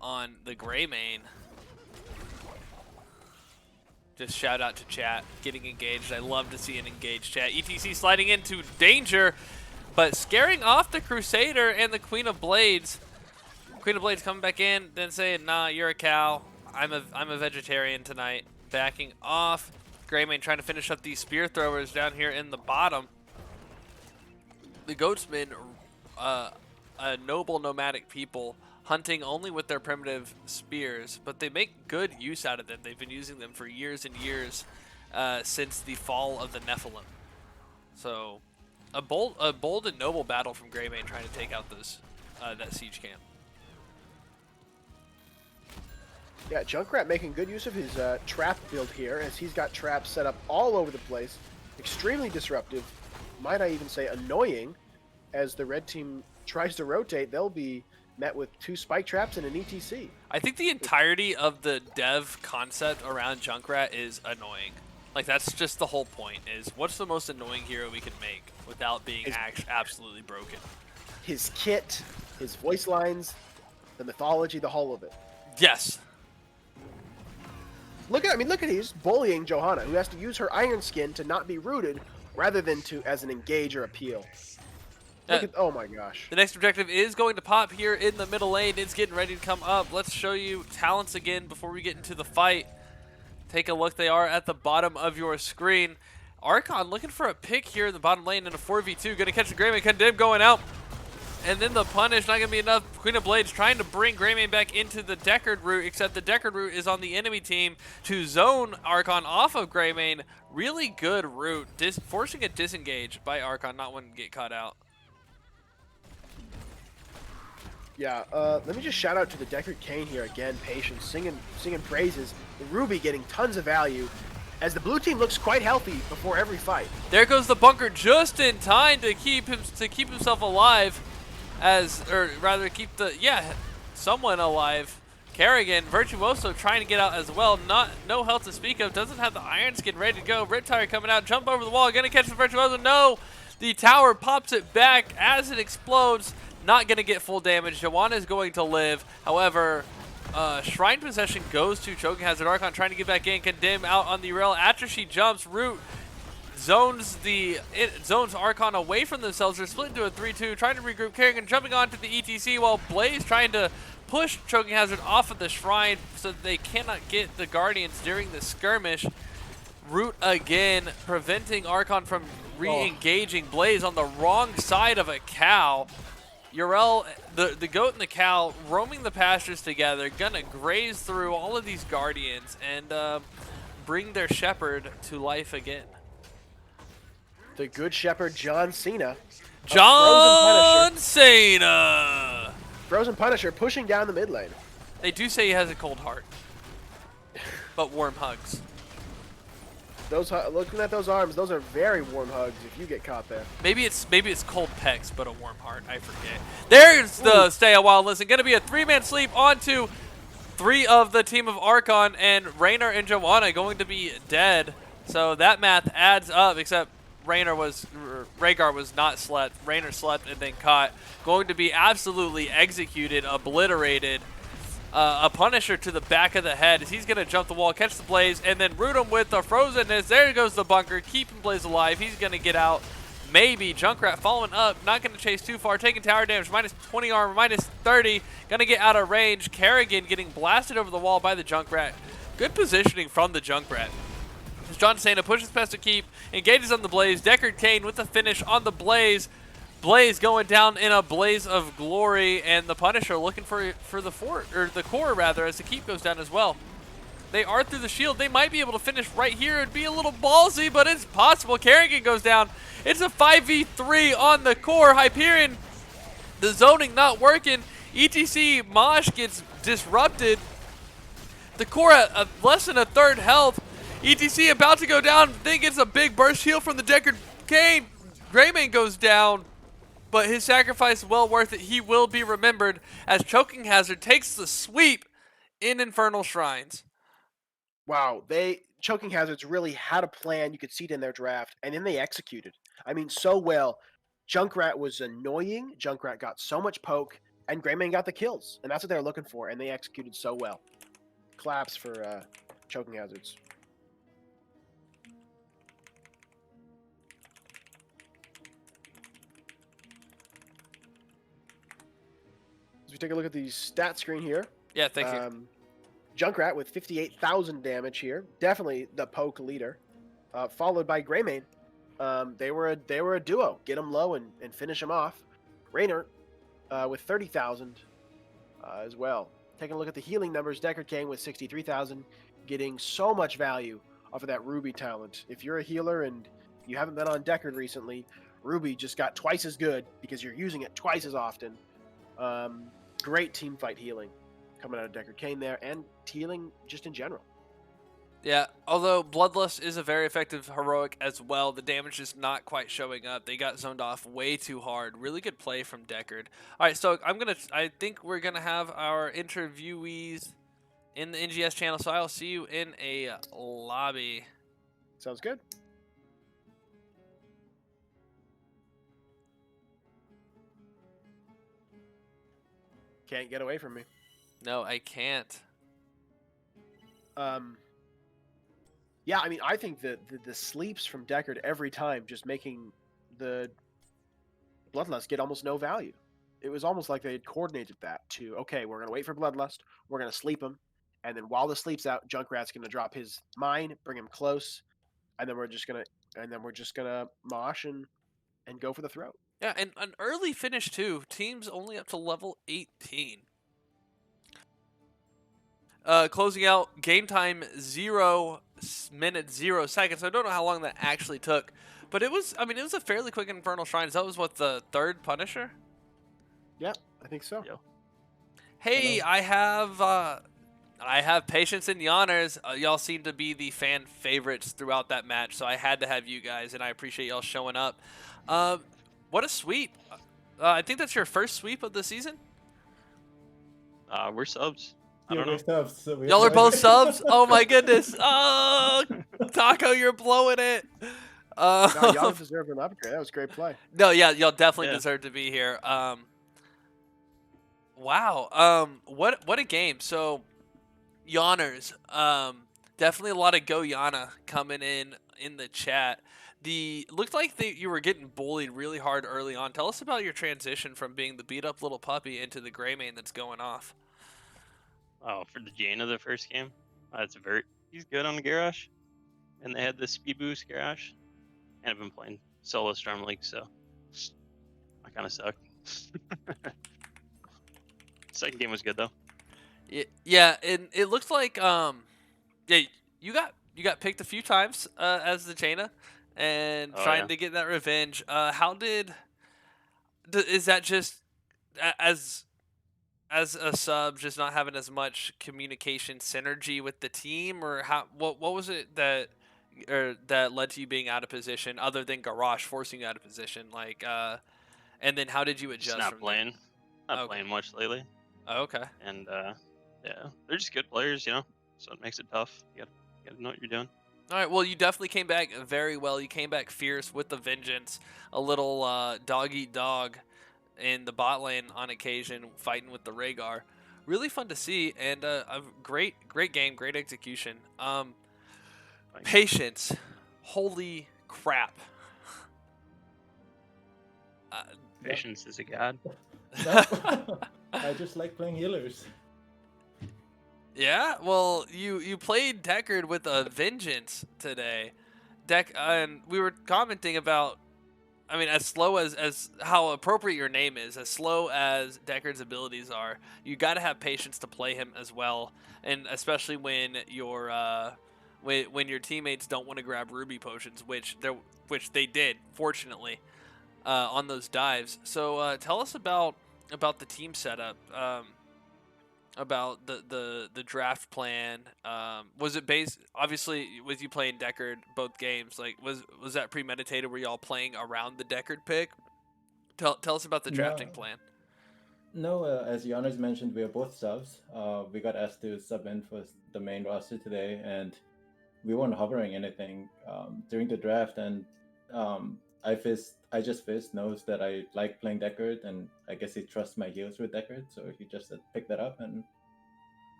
on the Greymane. Just shout out to chat, getting engaged. I love to see an engaged chat. ETC sliding into danger, but scaring off the Crusader and the Queen of Blades. Queen of Blades coming back in, then saying, nah, you're a cow. I'm a vegetarian tonight. Backing off. Greymane trying to finish up these spear throwers down here in the bottom. The Goatsmen, a noble nomadic people, hunting only with their primitive spears, but they make good use out of them. They've been using them for years and years since the fall of the Nephilim. So, a bold and noble battle from Greymane trying to take out those that siege camp. Yeah, Junkrat making good use of his trap build here, as he's got traps set up all over the place. Extremely disruptive, might I even say annoying, as the red team tries to rotate. They'll be met with 2 spike traps and an ETC. I think the entirety of the dev concept around Junkrat is annoying. Like, that's just the whole point, is what's the most annoying hero we can make without being absolutely broken? His kit, his voice lines, the mythology, the whole of it. Yes. Look at he's bullying Johanna, who has to use her iron skin to not be rooted, rather than as an engage or appeal. Oh my gosh. The next objective is going to pop here in the middle lane. It's getting ready to come up. Let's show you talents again before we get into the fight. Take a look. They are at the bottom of your screen. Archon looking for a pick here in the bottom lane in a 4v2. Going to catch the Greymane. Condemn going out. And then the punish, not going to be enough. Queen of Blades trying to bring Greymane back into the Deckard route, except the Deckard route is on the enemy team to zone Archon off of Greymane. Really good route. Forcing a disengage by Archon, not one to get caught out. Yeah, let me just shout out to the Deckard Cain here again. Patience, singing praises. The Ruby getting tons of value, as the blue team looks quite healthy before every fight. There goes the bunker just in time to keep himself alive, keep someone alive. Kerrigan, Virtuoso trying to get out as well. No health to speak of. Doesn't have the iron skin ready to go. Riptire coming out, jump over the wall, gonna catch the Virtuoso. No, the tower pops it back as it explodes. Not going to get full damage. Joanna is going to live. However, Shrine Possession goes to Choking Hazard. Archon trying to get back in. Condemn out on the rail. After she jumps, Root zones Archon away from themselves. They're split into a 3-2. Trying to regroup. Kerrigan jumping onto the ETC while Blaze trying to push Choking Hazard off of the shrine so that they cannot get the Guardians during the skirmish. Root again, preventing Archon from re-engaging Blaze on the wrong side of a cow. Yrel, the goat and the cow, roaming the pastures together, gonna graze through all of these Guardians and bring their shepherd to life again. The good shepherd, John Cena. John Cena! Frozen Punisher pushing down the mid lane. They do say he has a cold heart, but warm hugs. Looking at those arms, those are very warm hugs if you get caught there. Maybe it's cold pecs, but a warm heart. I forget. There's the stay a while. Listen, gonna be a 3-man sleep onto 3 of the team of Archon, and Raynor and Joanna going to be dead. So that math adds up, except Rhaegar was not slept. Raynor slept and then caught. Going to be absolutely executed, obliterated. A Punisher to the back of the head as he's going to jump the wall, catch the Blaze, and then root him with the frozenness. There goes the bunker, keeping Blaze alive. He's going to get out. Maybe. Junkrat following up, not going to chase too far, taking tower damage, minus 20 armor, minus 30. Going to get out of range. Kerrigan getting blasted over the wall by the Junkrat. Good positioning from the Junkrat. As John Cena pushes past the keep, engages on the Blaze. Deckard Cain with the finish on the Blaze. Blaze going down in a blaze of glory, and the Punisher looking for the fort, or the core rather, as the keep goes down as well. They are through the shield. They might be able to finish right here. It'd be a little ballsy, but it's possible. Kerrigan goes down. It's a 5v3 on the core. Hyperion, the zoning not working. ETC Mosh gets disrupted. The core at less than a third health. ETC about to go down. Then gets a big burst heal from the Deckard Cain. Greymane goes down, but his sacrifice well worth it. He will be remembered as Choking Hazard takes the sweep in Infernal Shrines. Wow, Choking Hazards really had a plan. You could see it in their draft, and then they executed. I mean, so well. Junkrat was annoying. Junkrat got so much poke, and Greymane got the kills, and that's what they were looking for, and they executed so well. Claps for Choking Hazards. As we take a look at the stat screen here. Yeah, thank you. Junkrat with 58,000 damage here. Definitely the poke leader. Followed by Greymane. They were a duo. Get them low and finish them off. Raynor with 30,000 as well. Taking a look at the healing numbers, Deckard Cain with 63,000. Getting so much value off of that Ruby talent. If you're a healer and you haven't been on Deckard recently, Ruby just got twice as good because you're using it twice as often. Great team fight healing coming out of Deckard Cain there, and healing just in general. Yeah, although Bloodlust is a very effective heroic as well, the damage is not quite showing up. They got zoned off way too hard. Really good play from Deckard. All right, so I think we're gonna have our interviewees in the NGS channel, so I'll see you in a lobby. Sounds good. Can't get away from me. No, I can't. Yeah, I mean, I think that the sleeps from Deckard every time just making the Bloodlust get almost no value. It was almost like they had coordinated that to, okay, we're going to wait for Bloodlust, we're going to sleep him, and then while the sleep's out, Junkrat's going to drop his mine, bring him close, and then we're just going to mosh and go for the throat. Yeah, and an early finish too. Teams only up to level 18. Closing out game time 0 minutes 0 seconds. I don't know how long that actually took, but it was a fairly quick Infernal Shrines. That was what, the third Punisher? Yeah, I think so. Yep. Hey, I have Patience and Yawners. Y'all seem to be the fan favorites throughout that match, so I had to have you guys, and I appreciate y'all showing up. What a sweep. I think that's your first sweep of the season? We're subs. I Yeah, don't know. we're subs, so we Y'all have are no both idea. subs? Oh my goodness. Oh, Taco, you're blowing it. No, y'all deserve an upgrade. That was a great play. No, yeah, y'all definitely Yeah. deserve to be here. Wow. What a game. So, Yawners. Definitely a lot of Go Yana coming in the chat. Looked like you were getting bullied really hard early on. Tell us about your transition from being the beat up little puppy into the Greymane that's going off. Oh, for the Jaina the first game, it's Vert. He's good on the garage, and they had the speed boost garage, and I've been playing solo Storm League, so I kind of suck. Second game was good though. Yeah, and it looks like yeah, you got picked a few times as the Jaina, and Oh trying yeah. to get that revenge. How is that just as a sub, just not having as much communication synergy with the team, or what was it that led to you being out of position, other than Garage forcing you out of position, like and then how did you Just adjust not from playing. Not there? playing much lately, Oh, okay. and yeah, they're just good players, So it makes it tough. You gotta know what you're doing. All right. Well, you definitely came back very well. You came back fierce with the vengeance. A little dog eat dog in the bot lane on occasion, fighting with the Rhaegar. Really fun to see, and a great game, great execution. Thanks. Patience. Holy crap. Uh, Patience is a god. No. I just like playing healers. Yeah, well, you played Deckard with a vengeance today. And we were commenting about, I mean, as slow as how appropriate your name is, as slow as Deckard's abilities are, you got to have patience to play him as well, and especially when when your teammates don't want to grab ruby potions, which they did, fortunately, on those dives. So tell us about the team setup. About the draft plan. Was it based, obviously, with you playing Deckard both games? Like, was that premeditated? Were y'all playing around the Deckard pick? Tell us about the drafting No, plan. no. As Giannis mentioned, we are both subs. We got asked to sub in for the main roster today, and we weren't hovering anything during the draft. And I just Fizz knows that I like playing Deckard, and I guess he trusts my heals with Deckard, so he just picked that up, and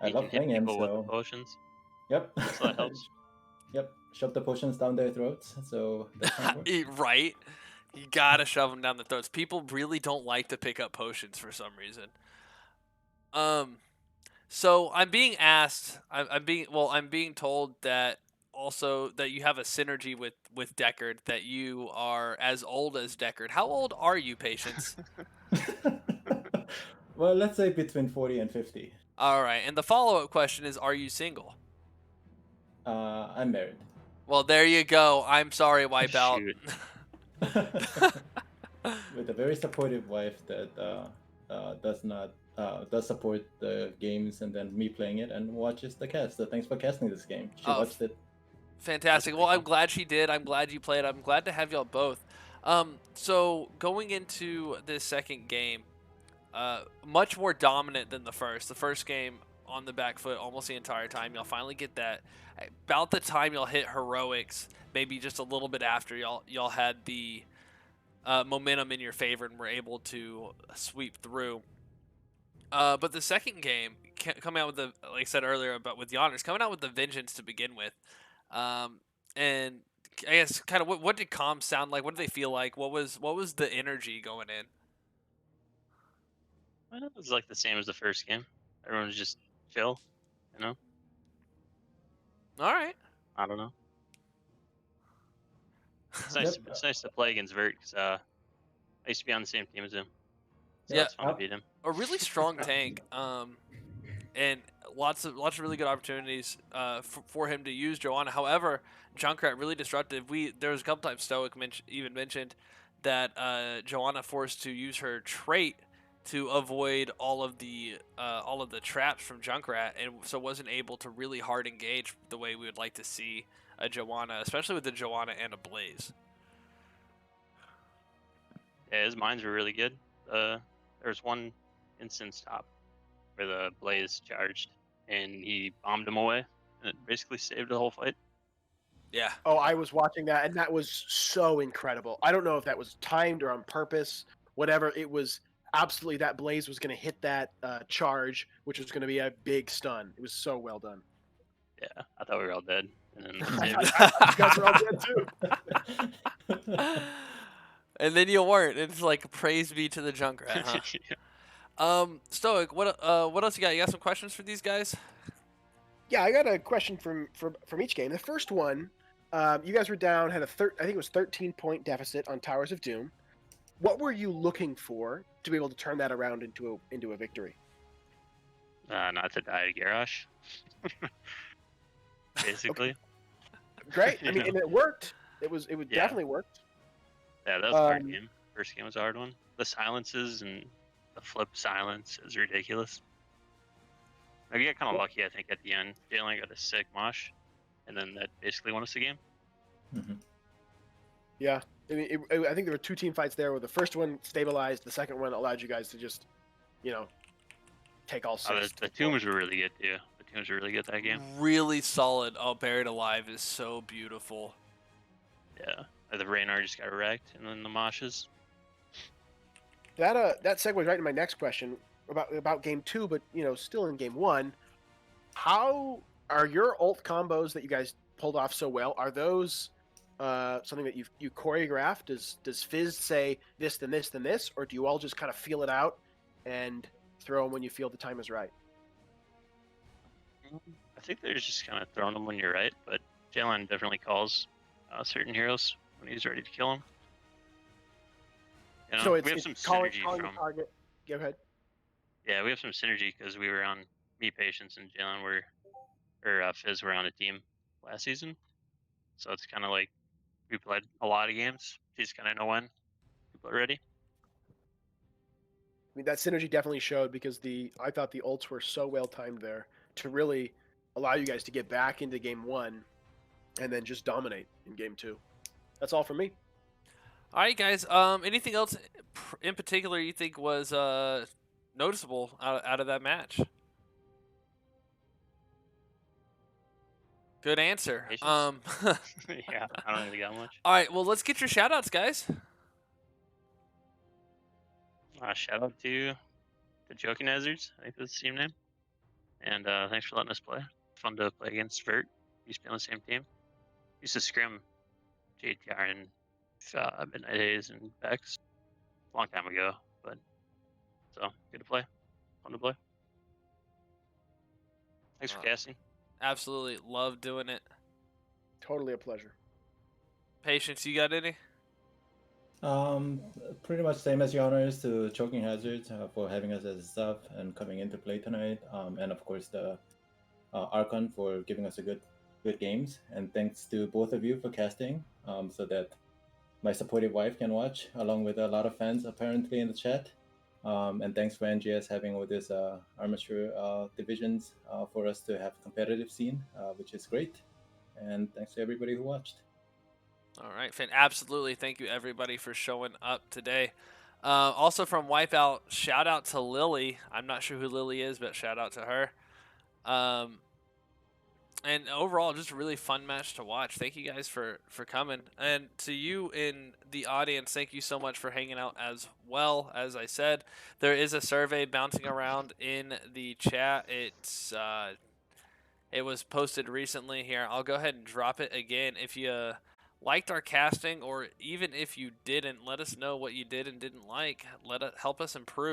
I You love can hit playing him. people with the So potions, yep, so that helps. yep. Shove the potions down their throats. So that's how it works. Right? You gotta shove them down the throats. People really don't like to pick up potions for some reason. So I'm being asked. I'm being told that also that you have a synergy with Deckard. That you are as old as Deckard. How old are you, Patience? Well, let's say between 40 and 50. All right. And the follow up question is, are you single? I'm married. Well, there you go. I'm sorry, Wipeout. Shoot. With a very supportive wife that does support the games and then me playing it and watches the cast. So thanks for casting this game. She Oh, watched it. Fantastic. Well, I'm glad she did. I'm glad you played. I'm glad to have y'all both. So going into this second game, much more dominant than the first. The first game on the back foot almost the entire time. Y'all finally get that. About the time y'all hit heroics, maybe just a little bit after y'all had the momentum in your favor and were able to sweep through. But the second game, coming out with the, like I said earlier, about with Giannis, coming out with the vengeance to begin with. And I guess kind of what did comms sound like? What did they feel like? What was the energy going in? Well, it was like the same as the first game. Everyone was just chill, you know. All right. I don't know. It's nice. Yep. It's nice to play against Vert because I used to be on the same team as him. So Yeah. it's fun to beat him. A really strong tank. And lots of really good opportunities for him to use Joanna. However, Junkrat really disruptive. There was a couple times Stoic even mentioned that Joanna forced to use her trait to avoid all of the traps from Junkrat, and so wasn't able to really hard engage the way we would like to see a Joanna, especially with the Joanna and a Blaze. Yeah, his mines were really good. There was one instance top where the Blaze charged and he bombed him away, and it basically saved the whole fight. Yeah. Oh, I was watching that, and that was so incredible. I don't know if that was timed or on purpose, whatever. It was absolutely, that Blaze was going to hit that charge, which was going to be a big stun. It was so well done. Yeah, I thought we were all dead. And then You guys are all dead too. And then you weren't. It's like praise be to the Junkrat, huh? Stoic, what else you got? You got some questions for these guys? Yeah, I got a question from each game. The first one, you guys were down, had I think it was 13-point deficit on Towers of Doom. What were you looking for to be able to turn that around into a victory? Not to die to Garrosh. Basically. Great. I You mean, know? and it worked. It Yeah. definitely worked. Yeah, that was a hard Um, game. First game was a hard one. The silences and the flip silence is ridiculous. We got kind of lucky, I think, at the end. Jalen got a sick mosh, and then that basically won us the game. Mhm. Yeah. I mean, I think there were 2 team fights there where the first one stabilized, the second one allowed you guys to just, take all 6. The tombs were really good too. The tombs were really good that game. Really solid. Oh, Buried Alive is so beautiful. Yeah. The Raynar just got wrecked, and then the moshes. That segues right into my next question about game 2, but still in game 1. How are your ult combos that you guys pulled off so well? Are those something that you choreographed? Does Fizz say this, then this, then this, or do you all just kind of feel it out and throw them when you feel the time is right? I think they're just kind of throwing them when you're right, but Jalen definitely calls certain heroes when he's ready to kill them. So we have some synergy calling from. the target. Go ahead. Yeah, we have some synergy because we were on me, Patience, and Jalen Fizz were on a team last season. So it's kind of like we played a lot of games. You just kind of know when people are ready. I mean, that synergy definitely showed because I thought the ults were so well timed there to really allow you guys to get back into game 1 and then just dominate in game 2. That's all from me. All right, guys. Anything else in particular you think was noticeable out of that match? Good answer. Patience? Yeah, I don't really got much. All right, well, let's get your shout-outs, guys. Shout out to the Joking Hazards. I think that's the team name. And thanks for letting us play. Fun to play against Vert. Used to be on the same team. Used to scrim JTR and Midnight Haze and Vex a long time ago. But so good to play. Fun to play. Thanks for casting. Absolutely love doing it. Totally a pleasure. Patience, you got any? Pretty much same as your honors to Choking Hazards for having us as a sub and coming into play tonight. And of course the Archon for giving us a good games. And thanks to both of you for casting, so that my supportive wife can watch, along with a lot of fans apparently in the chat. And thanks for NGS having all these armature divisions for us to have competitive scene, which is great. And thanks to everybody who watched. All right, Finn. Absolutely. Thank you, everybody, for showing up today. Also from Wipeout, shout out to Lily. I'm not sure who Lily is, but shout out to her. And overall, just a really fun match to watch. Thank you guys for coming. And to you in the audience, thank you so much for hanging out as well. As I said, there is a survey bouncing around in the chat. It was posted recently here. I'll go ahead and drop it again. If you liked our casting, or even if you didn't, let us know what you did and didn't like. Help us improve.